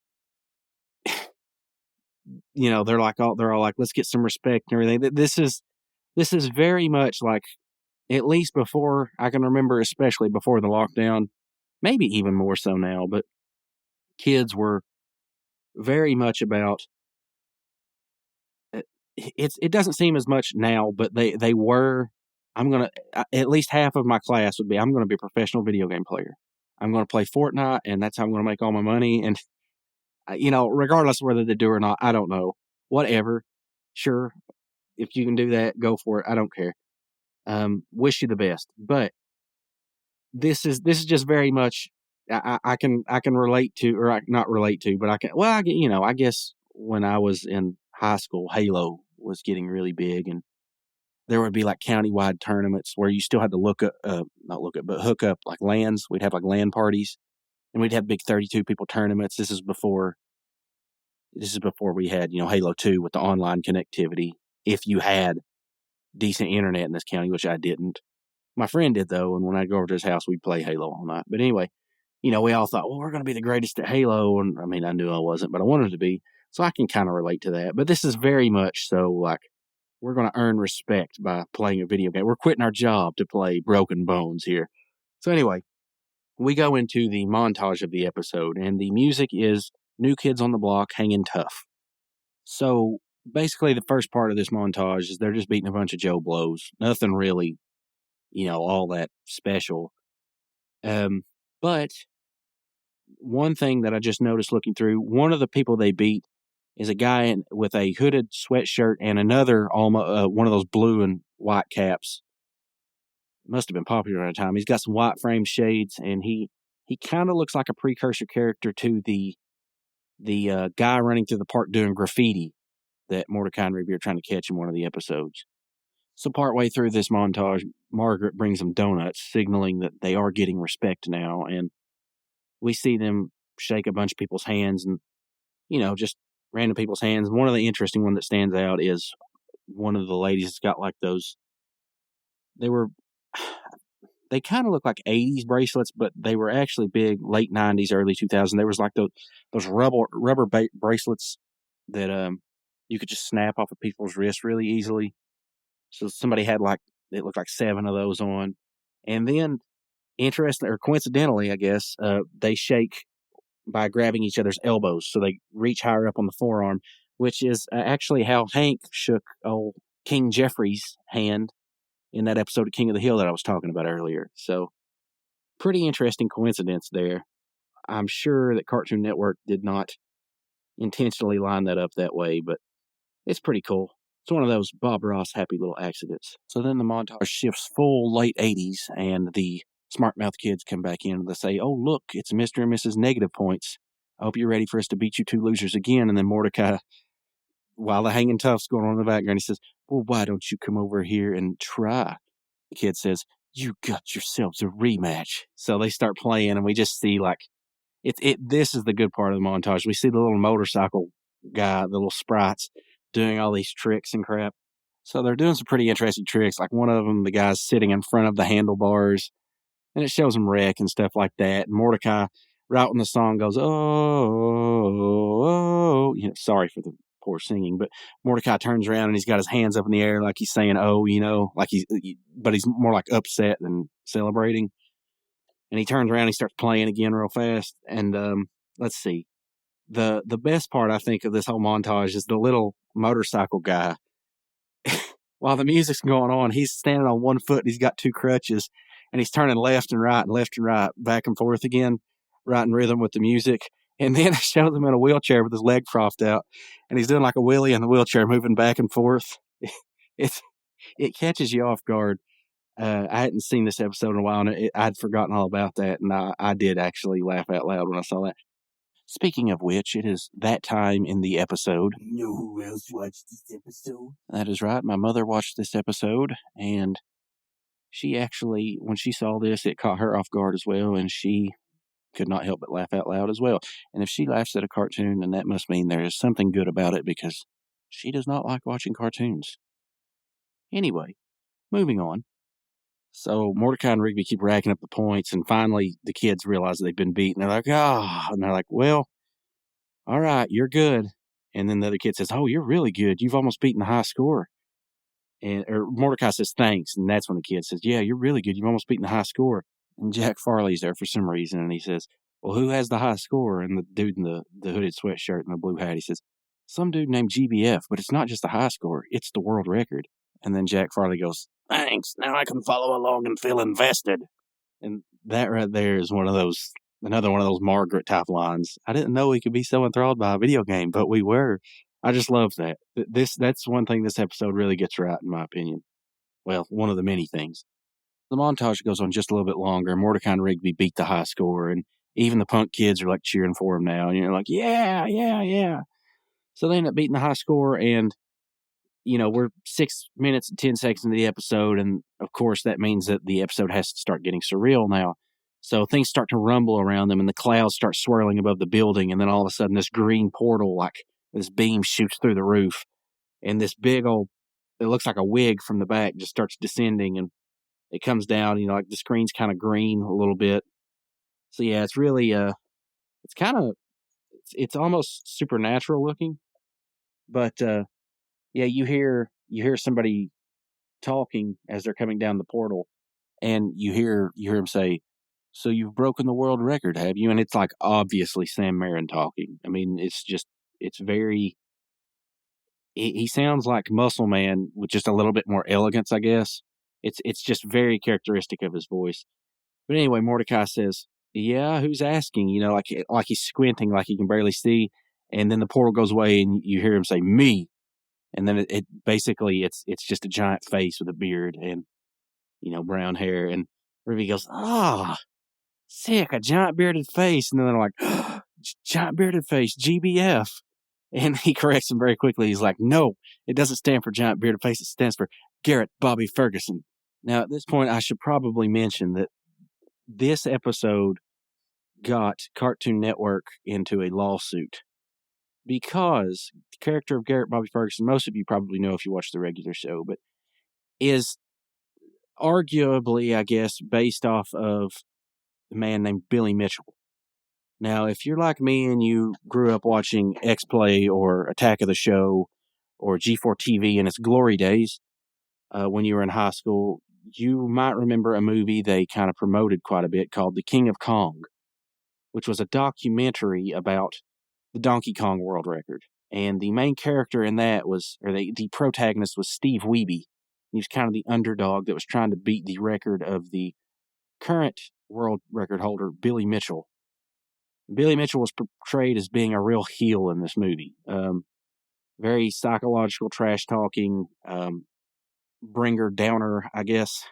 they're all like, let's get some respect and everything. This is very much like, at least before I can remember, especially before the lockdown, maybe even more so now, but kids were very much about, it doesn't seem as much now, but they were, at least half of my class would be, I'm going to be a professional video game player. I'm going to play Fortnite, and that's how I'm going to make all my money. And, regardless of whether they do or not, I don't know. Whatever. Sure. If you can do that, go for it. I don't care. Wish you the best. But this is just very much, I can relate to, or not relate to, but I guess when I was in high school, Halo was getting really big, and there would be like countywide tournaments where you still had to hook up like LANs. We'd have like LAN parties, and we'd have big 32 people tournaments. This is before we had, Halo 2 with the online connectivity. If you had decent internet in this county, which I didn't. My friend did, though, and when I'd go over to his house, we'd play Halo all night. But anyway, we all thought, well, we're going to be the greatest at Halo. And I mean, I knew I wasn't, but I wanted to be. So I can kind of relate to that. But this is very much so like, we're going to earn respect by playing a video game. We're quitting our job to play Broken Bones here. So anyway, we go into the montage of the episode, and the music is New Kids on the Block, Hanging Tough. So basically the first part of this montage is they're just beating a bunch of Joe Blows. Nothing really, all that special. But one thing that I just noticed looking through, one of the people they beat is a guy with a hooded sweatshirt and another one of those blue and white caps. Must have been popular at the time. He's got some white frame shades, and he kind of looks like a precursor character to the guy running through the park doing graffiti that Mordecai and Rigby are trying to catch in one of the episodes. So partway through this montage, Margaret brings them donuts, signaling that they are getting respect now, and we see them shake a bunch of people's hands and, just random people's hands. One of the interesting one that stands out is one of the ladies that's got like those, they kind of look like 80s bracelets, but they were actually big late 90s, early 2000s. There was like those rubber bracelets that you could just snap off of people's wrists really easily. So somebody had it looked like 7 of those on. And then, interesting or coincidentally, I guess, they shake by grabbing each other's elbows. So they reach higher up on the forearm, which is actually how Hank shook old King Jeffrey's hand in that episode of King of the Hill that I was talking about earlier. So pretty interesting coincidence there. I'm sure that Cartoon Network did not intentionally line that up that way, but it's pretty cool. It's one of those Bob Ross happy little accidents. So then the montage shifts full late 80s, and the smart mouth kids come back in and they say, "Oh, look, it's Mr. and Mrs. Negative Points. I hope you're ready for us to beat you two losers again." And then Mordecai, while the hanging tough's going on in the background, he says, "Well, why don't you come over here and try?" The kid says, "You got yourselves a rematch." So they start playing, and we just see this is the good part of the montage. We see the little motorcycle guy, the little sprites, doing all these tricks and crap. So they're doing some pretty interesting tricks. Like one of them, the guy's sitting in front of the handlebars, and it shows him wreck and stuff like that. And Mordecai, right when the song goes, oh, sorry for the poor singing, but Mordecai turns around and he's got his hands up in the air like he's saying, "Oh," but he's more like upset than celebrating. And he turns around and he starts playing again real fast. And let's see. The best part, I think, of this whole montage is the little motorcycle guy. While the music's going on, he's standing on one foot and he's got 2 crutches, and he's turning left and right, back and forth again, right in rhythm with the music. And then it shows him in a wheelchair with his leg propped out, and he's doing like a wheelie in the wheelchair, moving back and forth. It catches you off guard. I hadn't seen this episode in a while, and I'd forgotten all about that, and I did actually laugh out loud when I saw that. Speaking of which, it is that time in the episode. You know who else watched this episode? That is right. My mother watched this episode, and she actually, when she saw this, it caught her off guard as well, and she could not help but laugh out loud as well. And if she laughs at a cartoon, then that must mean there is something good about it, because she does not like watching cartoons. Anyway, moving on. So Mordecai and Rigby keep racking up the points, and finally the kids realize they've been beaten. They're like, and they're like, "Well, all right, you're good." And then the other kid says, "Oh, you're really good. You've almost beaten the high score." Or Mordecai says, "Thanks." And that's when the kid says, "Yeah, you're really good. You've almost beaten the high score." And Jack Farley's there for some reason, and he says, "Well, who has the high score?" And the dude in the hooded sweatshirt and the blue hat, he says, "Some dude named GBF, but it's not just the high score. It's the world record." And then Jack Farley goes, "Thanks. Now I can follow along and feel invested." And that right there is another one of those Margaret type lines. I didn't know we could be so enthralled by a video game, but we were. I just love that. That's one thing this episode really gets right, in my opinion. Well, one of the many things. The montage goes on just a little bit longer. Mordecai and Rigby beat the high score, and even the punk kids are like cheering for him now. And you're like, yeah, yeah, yeah. So they end up beating the high score, and we're 6 minutes and 10 seconds into the episode, and of course that means that the episode has to start getting surreal now. So things start to rumble around them, and the clouds start swirling above the building, and then all of a sudden this green portal, like this beam, shoots through the roof, and this big old, it looks like a wig from the back, just starts descending, and it comes down, like the screen's kind of green a little bit. So yeah, it's really, it's almost supernatural looking, but yeah, you hear somebody talking as they're coming down the portal, and you hear him say, "So you've broken the world record, have you?" And it's like obviously Sam Marin talking. I mean, it's very. He sounds like Muscle Man with just a little bit more elegance, I guess. It's just very characteristic of his voice. But anyway, Mordecai says, yeah, who's asking? Like he's squinting, like he can barely see. And then the portal goes away, and you hear him say, "Me." And then it basically it's just a giant face with a beard and brown hair. And Ruby goes, "Ah, sick, a giant bearded face." And then they're like, "Giant bearded face, GBF." And he corrects him very quickly. He's like, "No, it doesn't stand for giant bearded face. It stands for Garrett Bobby Ferguson." Now, at this point, I should probably mention that this episode got Cartoon Network into a lawsuit because the character of Garrett Bobby Ferguson, most of you probably know if you watch the regular show, but is arguably, I guess, based off of a man named Billy Mitchell. Now, if you're like me and you grew up watching X-Play or Attack of the Show or G4 TV in its glory days when you were in high school, you might remember a movie they kind of promoted quite a bit called The King of Kong, which was a documentary about the Donkey Kong world record. And the main character in that the protagonist was Steve Wiebe. He was kind of the underdog that was trying to beat the record of the current world record holder, Billy Mitchell. Billy Mitchell was portrayed as being a real heel in this movie. Very psychological, trash-talking, bringer, downer, I guess.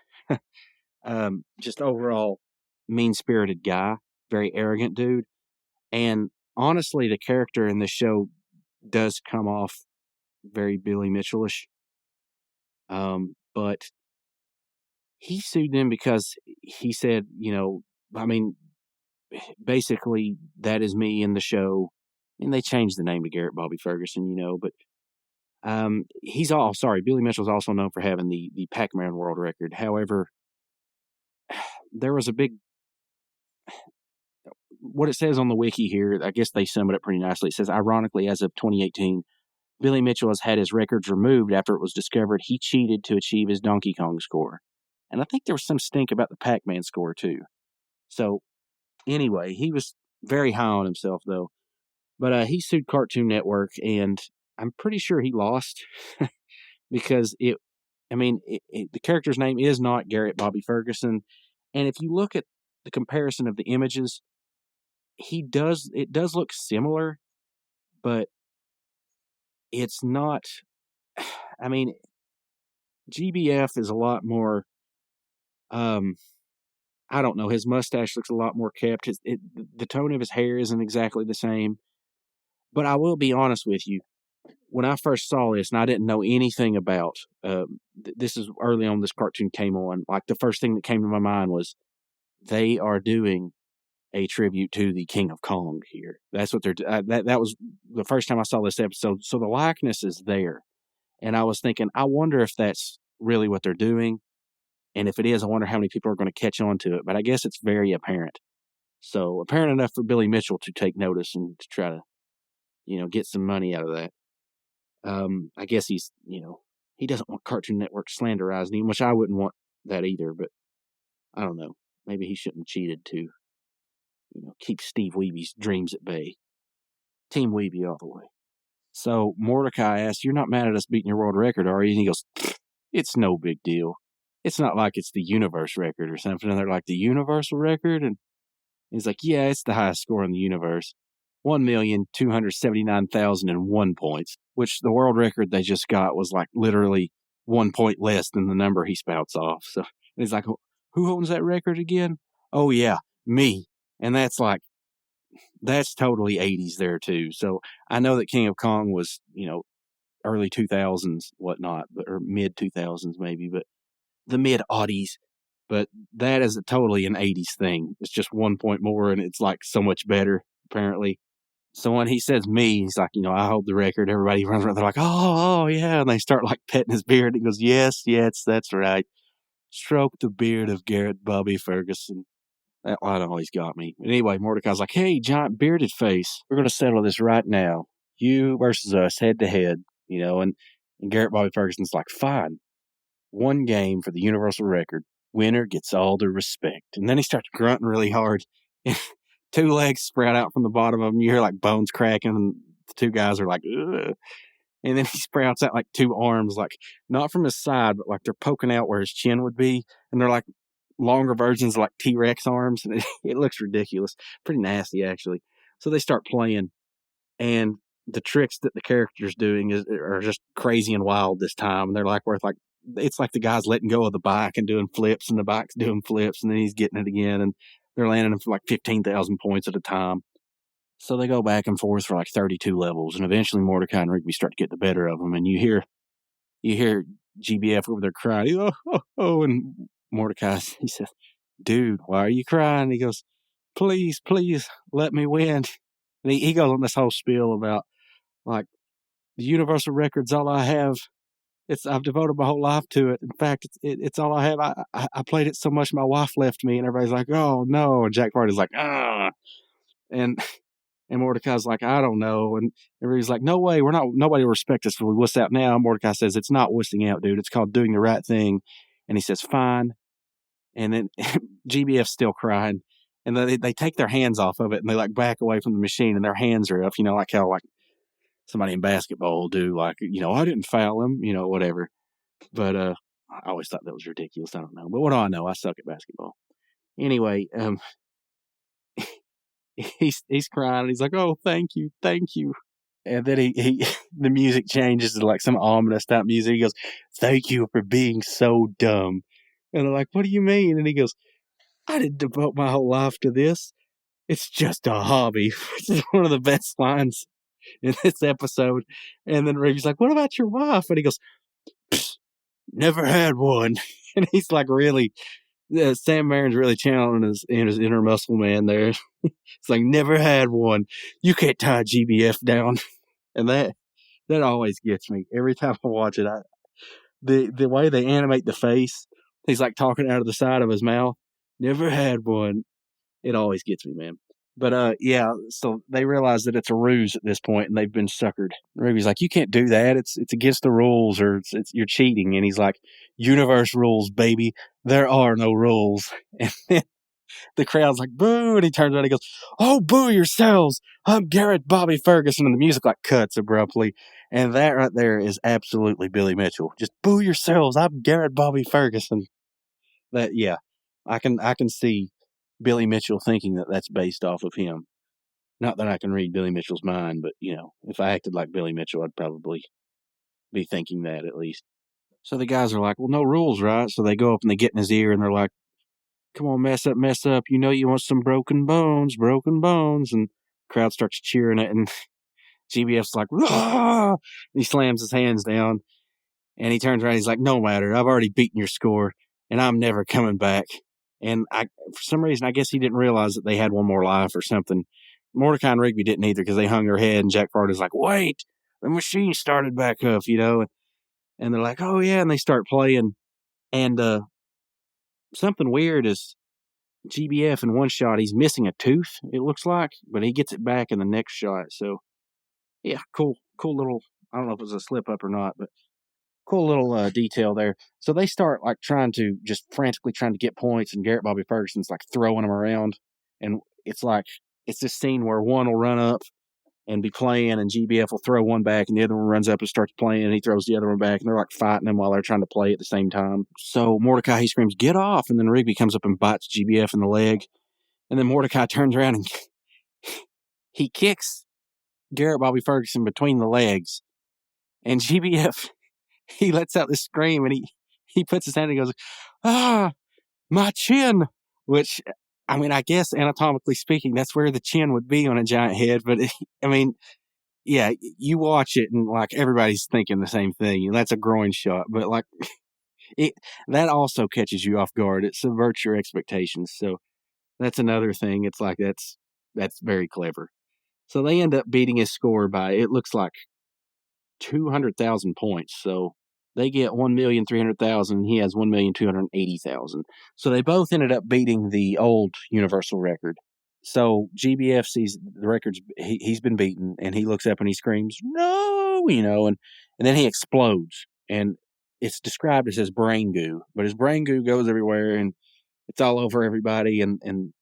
Just overall mean-spirited guy. Very arrogant dude. And honestly, the character in this show does come off very Billy Mitchell-ish. But he sued them because he said, basically, that is me in the show. And they changed the name to Garrett Bobby Ferguson, but Billy Mitchell's also known for having the Pac-Man world record. However, there was a big, what it says on the wiki here, I guess they sum it up pretty nicely. It says, ironically, as of 2018, Billy Mitchell has had his records removed after it was discovered he cheated to achieve his Donkey Kong score. And I think there was some stink about the Pac-Man score, too. So, anyway, he was very high on himself, though. But he sued Cartoon Network, and I'm pretty sure he lost because the character's name is not Garrett Bobby Ferguson. And if you look at the comparison of the images, it does look similar, but it's not. GBF is a lot more. I don't know. His mustache looks a lot more kept. The tone of his hair isn't exactly the same. But I will be honest with you. When I first saw this, and I didn't know anything about, this is early on this cartoon came on, like the first thing that came to my mind was they are doing a tribute to the King of Kong here. That's what they're that was the first time I saw this episode. So the likeness is there. And I was thinking, I wonder if that's really what they're doing. And if it is, I wonder how many people are going to catch on to it. But I guess it's very apparent. So apparent enough for Billy Mitchell to take notice and to try to, get some money out of that. I guess he's, he doesn't want Cartoon Network slanderizing him, which I wouldn't want that either. But I don't know. Maybe he shouldn't have cheated to, keep Steve Wiebe's dreams at bay. Team Wiebe all the way. So Mordecai asks, "You're not mad at us beating your world record, are you?" And he goes, "It's no big deal. It's not like it's the universe record or something." And they're like, "The universal record?" And he's like, "Yeah, it's the highest score in the universe. 1,279,001 points, which the world record they just got was like literally 1 point less than the number he spouts off." So he's like, "Who owns that record again?" "Oh, yeah, me." And that's totally 80s there too. So I know that King of Kong was, early 2000s, whatnot, or mid 2000s maybe, but the mid aughties. But that is totally an 80s thing. It's just 1 point more, and it's like so much better, apparently. So when he says me, he's like, I hold the record. Everybody runs around. They're like, oh, yeah. And they start like petting his beard. He goes, yes, that's right. Stroke the beard of Garrett Bobby Ferguson. That line always got me. But anyway, Mordecai's like, "Hey, giant bearded face, we're going to settle this right now. You versus us, head to head, and Garrett Bobby Ferguson's like, "Fine. 1 game for the universal record. Winner gets all the respect." And then he starts grunting really hard. 2 legs sprout out from the bottom of him. You hear like bones cracking, and the 2 guys are like, ugh. And then he sprouts out like 2 arms, like not from his side, but like they're poking out where his chin would be. And they're like longer versions like T-Rex arms, and it looks ridiculous. Pretty nasty, actually. So they start playing, and the tricks that the character's doing are just crazy and wild this time. And they're like it's like the guy's letting go of the bike and doing flips, and the bike's doing flips, and then he's getting it again, and they're landing them for like 15,000 points at a time. So they go back and forth for like 32 levels, and eventually Mordecai and Rigby start to get the better of them, and you hear GBF over there crying, oh, and Mordecai, he says, "Dude, why are you crying?" He goes, please, let me win. And he goes on this whole spiel about, like, the universal record's all I have. I've devoted my whole life to it. In fact, it's all I have. I played it so much my wife left me, and everybody's like, "Oh no!" And Jack Party's like, "Ah," and Mordecai's like, "I don't know," and everybody's like, "No way, nobody will respect us if we wuss out now." Mordecai says, "It's not wussing out, dude. It's called doing the right thing," and he says, "Fine." And then GBF's still crying, and they take their hands off of it, and they like back away from the machine, and their hands are up, like how like somebody in basketball will do, like, I didn't foul him, whatever. But I always thought that was ridiculous. I don't know. But what do I know? I suck at basketball. Anyway, he's crying, and he's like, "Oh, thank you. And then he the music changes to like some ominous type music. He goes, "Thank you for being so dumb." And they're like, "What do you mean?" And he goes, "I didn't devote my whole life to this. It's just a hobby." Which is one of the best lines in this episode. And then Rigby's like, "What about your wife?" And he goes, "Never had one." And he's like, really, Sam Marin's really channeling his inner muscle man there. It's like, "Never had one. You can't tie GBF down." And that always gets me every time I watch it. The way they animate the face, he's like talking out of the side of his mouth. "Never had one." It always gets me, man. But yeah, so they realize that it's a ruse at this point, and they've been suckered. Ruby's like, "You can't do that. It's against the rules, or it's you're cheating." And he's like, "Universe rules, baby. There are no rules." And then the crowd's like, "Boo!" And he turns around and he goes, "Oh, boo yourselves! I'm Garrett Bobby Ferguson." And the music like cuts abruptly, and that right there is absolutely Billy Mitchell. Just boo yourselves! I'm Garrett Bobby Ferguson. That, yeah, I can see Billy Mitchell thinking that that's based off of him. Not that I can read Billy Mitchell's mind, but, if I acted like Billy Mitchell, I'd probably be thinking that at least. So the guys are like, "Well, no rules, right?" So they go up and they get in his ear, and they're like, "Come on, mess up. You know you want some broken bones. And the crowd starts cheering it, and GBF's like, "Ah!" He slams his hands down, and he turns around, he's like, "No matter, I've already beaten your score, and I'm never coming back." And for some reason, I guess he didn't realize that they had one more life or something. Mordecai and Rigby didn't either, because they hung their head, and Jack Fardy's like, "Wait, the machine started back up, and they're like, "Oh yeah," and they start playing, and something weird is GBF in one shot, he's missing a tooth, it looks like, but he gets it back in the next shot. So yeah, cool little, I don't know if it was a slip up or not, but cool little detail there. So they start like frantically trying to get points, and Garrett Bobby Ferguson's like throwing them around, and it's this scene where one will run up and be playing, and GBF will throw one back, and the other one runs up and starts playing, and he throws the other one back, and they're like fighting them while they're trying to play at the same time. So Mordecai, he screams, "Get off!" And then Rigby comes up and bites GBF in the leg, and then Mordecai turns around and he kicks Garrett Bobby Ferguson between the legs, and GBF, he lets out this scream, and he puts his hand and goes, "Ah, my chin," which, I mean, I guess anatomically speaking, that's where the chin would be on a giant head. But I mean, yeah, you watch it and like everybody's thinking the same thing. And that's a groin shot, but like that also catches you off guard. It subverts your expectations. So that's another thing. It's like that's very clever. So they end up beating his score by, it looks like, 200,000 points. So they get 1,300,000. He has 1,280,000. So they both ended up beating the old universal record. So GBF sees the records, he's been beaten, and he looks up and he screams, "No!" And then he explodes. And it's described as his brain goo, but his brain goo goes everywhere, and it's all over everybody, and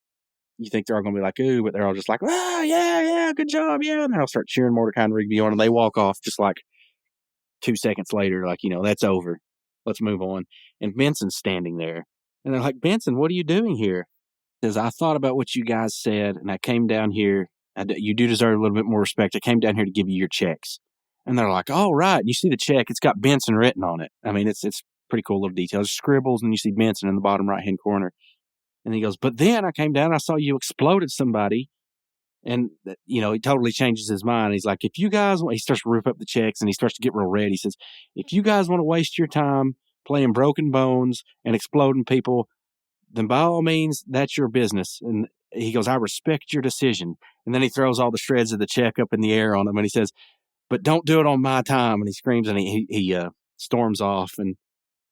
you think they're all going to be like, "Ooh," but they're all just like, "Ah, yeah, good job, yeah." And they'll start cheering Mordecai and Rigby on, and they walk off just like 2 seconds later, like, that's over. Let's move on. And Benson's standing there, And they're like, Benson, what are you doing here? He says, I thought about what you guys said, and I came down here. You do deserve a little bit more respect. I came down here to give you your checks. And they're like, oh, right. And you see the check. It's got Benson written on it. I mean, it's pretty cool little details. Scribbles, and you see Benson in the bottom right-hand corner. And he goes, but then I came down, I saw you exploded somebody. And, he totally changes his mind. He's like, if you guys want, he starts to rip up the checks, and he starts to get real red. He says, if you guys want to waste your time playing broken bones and exploding people, then by all means, that's your business. And he goes, I respect your decision. And then he throws all the shreds of the check up in the air on him, and he says, but don't do it on my time. And he screams, and he storms off,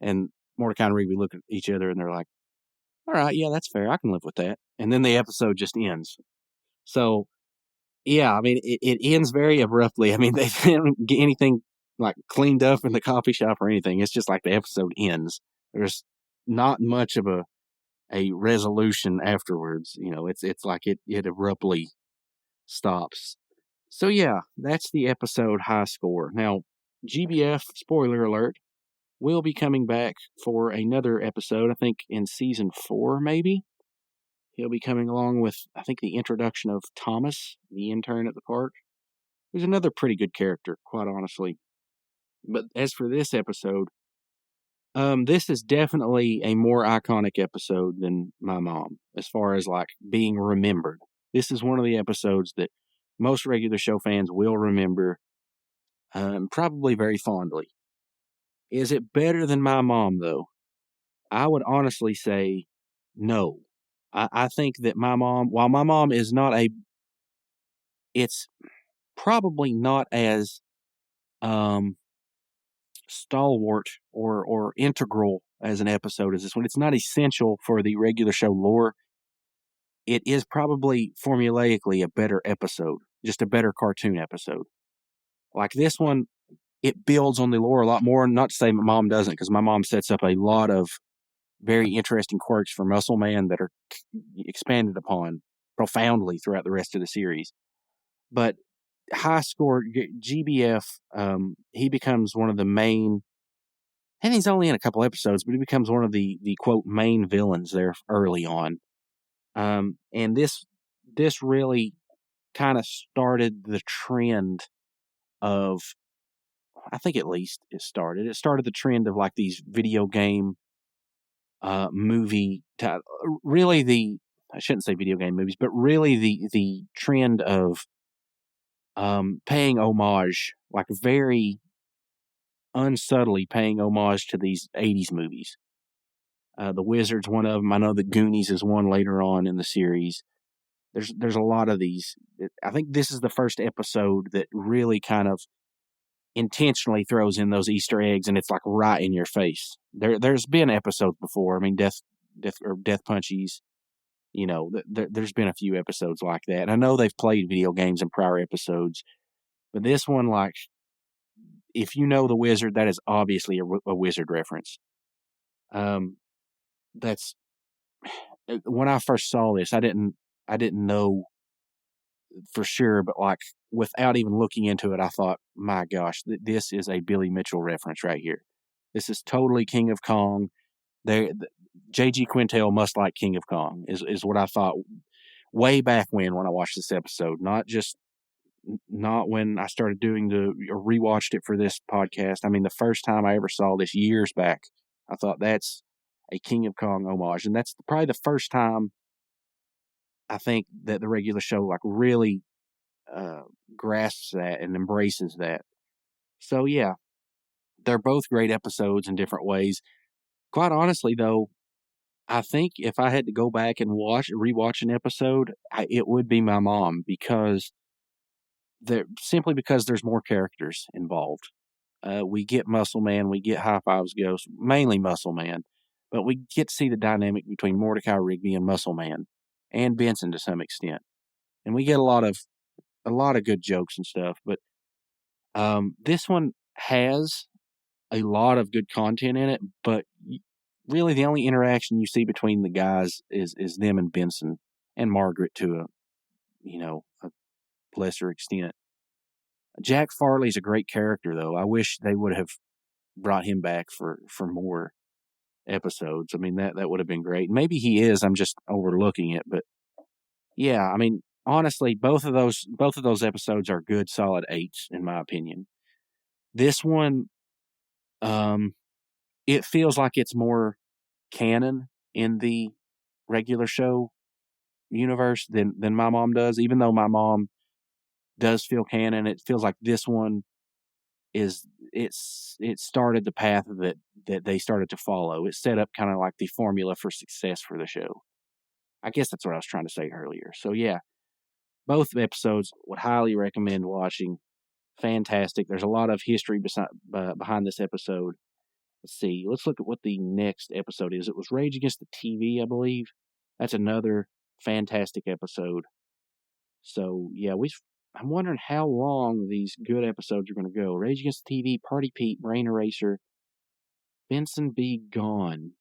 and Mordecai and Rigby look at each other, and they're like, all right, yeah, that's fair. I can live with that. And then the episode just ends. So, yeah, I mean, it ends very abruptly. I mean, they didn't get anything like cleaned up in the coffee shop or anything. It's just like the episode ends. There's not much of a resolution afterwards. It's like it abruptly stops. So yeah, that's the episode High Score. Now, GBF, spoiler alert, will be coming back for another episode, I think in season 4 maybe. He'll be coming along with, I think, the introduction of Thomas, the intern at the park, who's another pretty good character, quite honestly. But as for this episode, this is definitely a more iconic episode than My Mom, as far as like being remembered. This is one of the episodes that most regular show fans will remember, probably very fondly. Is it better than My Mom, though? I would honestly say no. I think that My Mom, while My Mom is it's probably not as stalwart or integral as an episode as this one. It's not essential for the regular show lore. It is probably formulaically a better episode, just a better cartoon episode. Like this one, it builds on the lore a lot more. Not to say My Mom doesn't, because My Mom sets up a lot of very interesting quirks for Muscle Man that are expanded upon profoundly throughout the rest of the series. But High Score, GBF, he becomes one of the main, and he's only in a couple episodes, but he becomes one of the quote main villains there early on. And this really kind of started the trend of, I think at least it started the trend of like these video game movie, really I shouldn't say video game movies, but really the trend of paying homage, like very unsubtly paying homage to these 80s movies. The Wizard's one of them. I know the Goonies is one later on in the series. There's a lot of these. I think this is the first episode that really kind of intentionally throws in those Easter eggs, and it's like right in your face. There's been episodes before. I mean, Death Punchies. There's been a few episodes like that. And I know they've played video games in prior episodes, but this one, like, if you know the Wizard, that is obviously a Wizard reference. That's when I first saw this, I didn't know for sure, but like without even looking into it, I thought, my gosh, this is a Billy Mitchell reference right here. This is totally King of Kong. J.G. Quintel must like King of Kong is what I thought way back when I watched this episode, not when I started or rewatched it for this podcast. I mean, the first time I ever saw this years back, I thought that's a King of Kong homage. And that's probably the first time I think that the regular show like really grasps that and embraces that. So yeah, they're both great episodes in different ways. Quite honestly, though, I think if I had to go back and rewatch an episode, it would be My Mom, because there's more characters involved. We get Muscle Man, we get High Fives Ghost, mainly Muscle Man, but we get to see the dynamic between Mordecai Rigby and Muscle Man, and Benson to some extent, and we get a lot of good jokes and stuff. But this one has a lot of good content in it, but really the only interaction you see between the guys is them and Benson and Margaret to a lesser extent. Jack Farley's a great character, though. I wish they would have brought him back for more. episodes. I mean, that would have been great. Maybe he is. I'm just overlooking it. But yeah, I mean, honestly, both of those episodes are good, solid 8s in my opinion. This one, it feels like it's more canon in the regular show universe than my mom does. Even though my mom does feel canon, it feels like this one it started the path that they started to follow. It set up kind of like the formula for success for the show. I guess that's what I was trying to say earlier. So yeah, both episodes would highly recommend watching. Fantastic. There's a lot of history behind this episode. Let's see. Let's look at what the next episode is. It was Rage Against the TV, I believe. That's another fantastic episode. So yeah, I'm wondering how long these good episodes are going to go. Rage Against the TV, Party Pete, Brain Eraser, Benson Be Gone.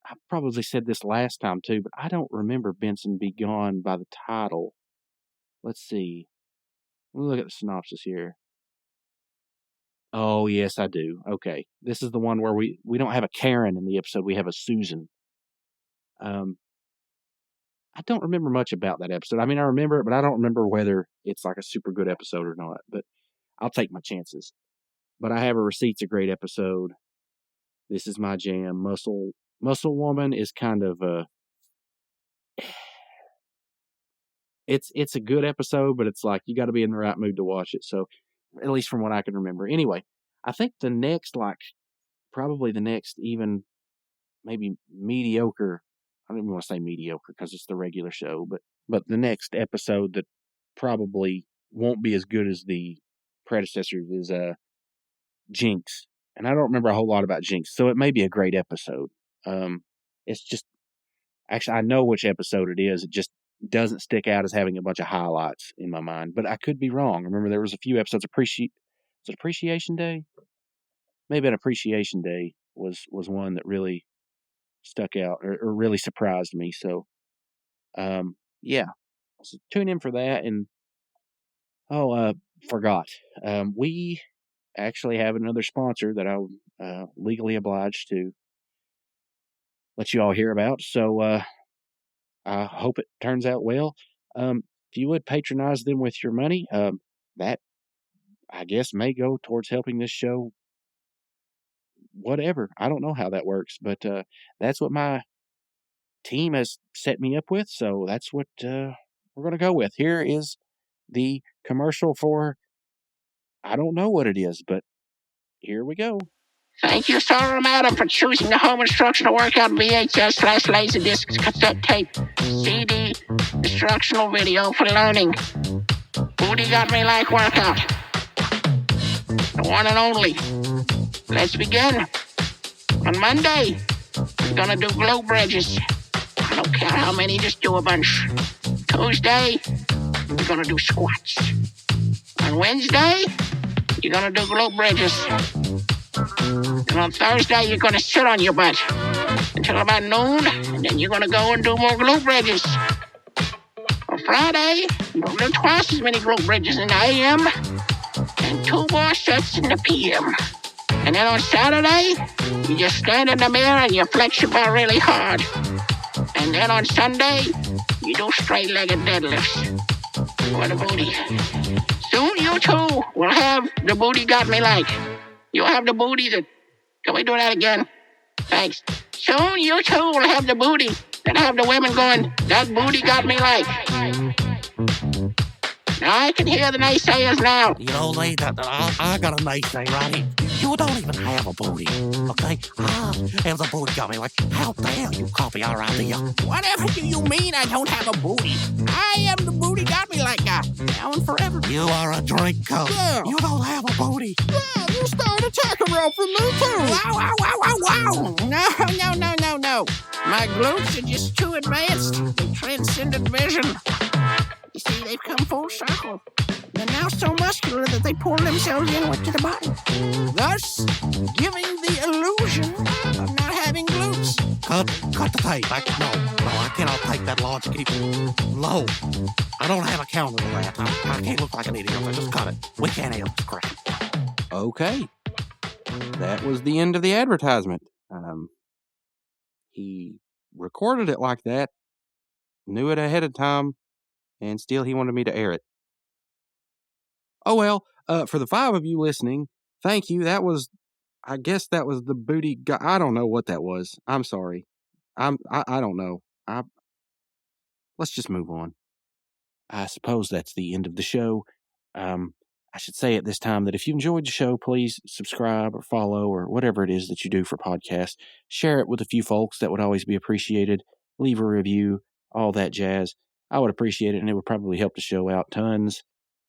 I probably said this last time too, but I don't remember Benson Be Gone by the title. Let's see. Let me look at the synopsis here. Oh, yes, I do. Okay. This is the one where we don't have a Karen in the episode. We have a Susan. I don't remember much about that episode. I mean, I remember it, but I don't remember whether it's like a super good episode or not. But I'll take my chances. But I Have a Receipt's a great episode. This Is My Jam. Muscle Woman is kind of a... It's a good episode, but it's like you got to be in the right mood to watch it. So, at least from what I can remember. Anyway, I think probably the next even maybe mediocre... I don't even want to say mediocre because it's the regular show, but the next episode that probably won't be as good as the predecessors is Jinx. And I don't remember a whole lot about Jinx, so it may be a great episode. It's just, actually, I know which episode it is. It just doesn't stick out as having a bunch of highlights in my mind, but I could be wrong. Remember, there was a few episodes. Was it Appreciation Day? Maybe an Appreciation Day was one that really stuck out or really surprised me. So, yeah. So tune in for that. And, forgot. We actually have another sponsor that I'm legally obliged to let you all hear about. So, I hope it turns out well. If you would patronize them with your money, that, I guess, may go towards helping this show. Whatever. I don't know how that works, but that's what my team has set me up with, so that's what we're going to go with. Here is the commercial for, I don't know what it is, but here we go. Thank you, Sir Madam, for choosing the Home Instructional Workout VHS/Laserdisc cassette tape CD instructional video for learning. Booty Got Me Like Workout. The one and only. Let's begin. On Monday, we're gonna do glute bridges. I don't care how many, just do a bunch. Tuesday, we're gonna do squats. On Wednesday, you're gonna do glute bridges. And on Thursday, you're gonna sit on your butt until about noon, and then you're gonna go and do more glute bridges. On Friday, you're gonna do twice as many glute bridges in the AM and 2 more sets in the PM. And then on Saturday, you just stand in the mirror and you flex your butt really hard. And then on Sunday, you do straight-legged deadlifts for the booty. Soon you too will have the Booty Got Me Like. You'll have the booty that... Can we do that again? Thanks. Soon you too will have the booty that have the women going, that booty got me like. Now I can hear the naysayers now. You know, Lee, I got a naysay right here. You don't even have a booty, okay? And the booty got me like, how dare you copy our idea? Whatever do you mean I don't have a booty? I am the Booty Got Me Like guy, now and forever. You are a drink cup. Yeah. You don't have a booty. Yeah, you started attacking Ralph from me too. Wow. No. My glutes are just too advanced. They transcended vision. You see, they've come full circle. They're now so muscular that they pull themselves inward to the bottom, thus giving the illusion of not having glutes. Cut the tape. No, I cannot take that logic. No, I don't have a counter to that. I can't look like an idiot. Just cut it. We can't have this crap. Okay. That was the end of the advertisement. He recorded it like that, knew it ahead of time, and still he wanted me to air it. Oh, well, for the 5 of you listening, thank you. I guess that was the booty guy. I don't know what that was. I'm sorry. I don't know. Let's just move on. I suppose that's the end of the show. I should say at this time that if you enjoyed the show, please subscribe or follow or whatever it is that you do for podcasts. Share it with a few folks. That would always be appreciated. Leave a review, all that jazz. I would appreciate it, and it would probably help the show out tons.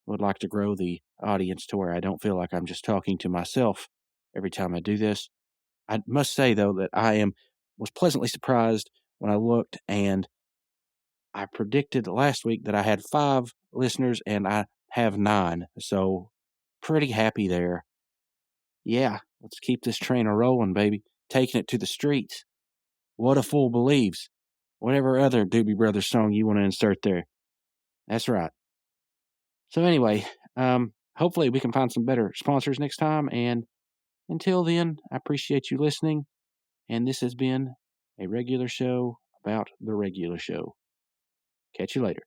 I would like to grow the audience to where I don't feel like I'm just talking to myself every time I do this. I must say, though, that was pleasantly surprised when I looked, and I predicted last week that I had 5 listeners, and I have 9. So pretty happy there. Yeah, let's keep this train a-rolling, baby. Taking it to the streets. What a Fool Believes. Whatever other Doobie Brothers song you want to insert there. That's right. So anyway, hopefully we can find some better sponsors next time. And until then, I appreciate you listening. And this has been a regular show about the regular show. Catch you later.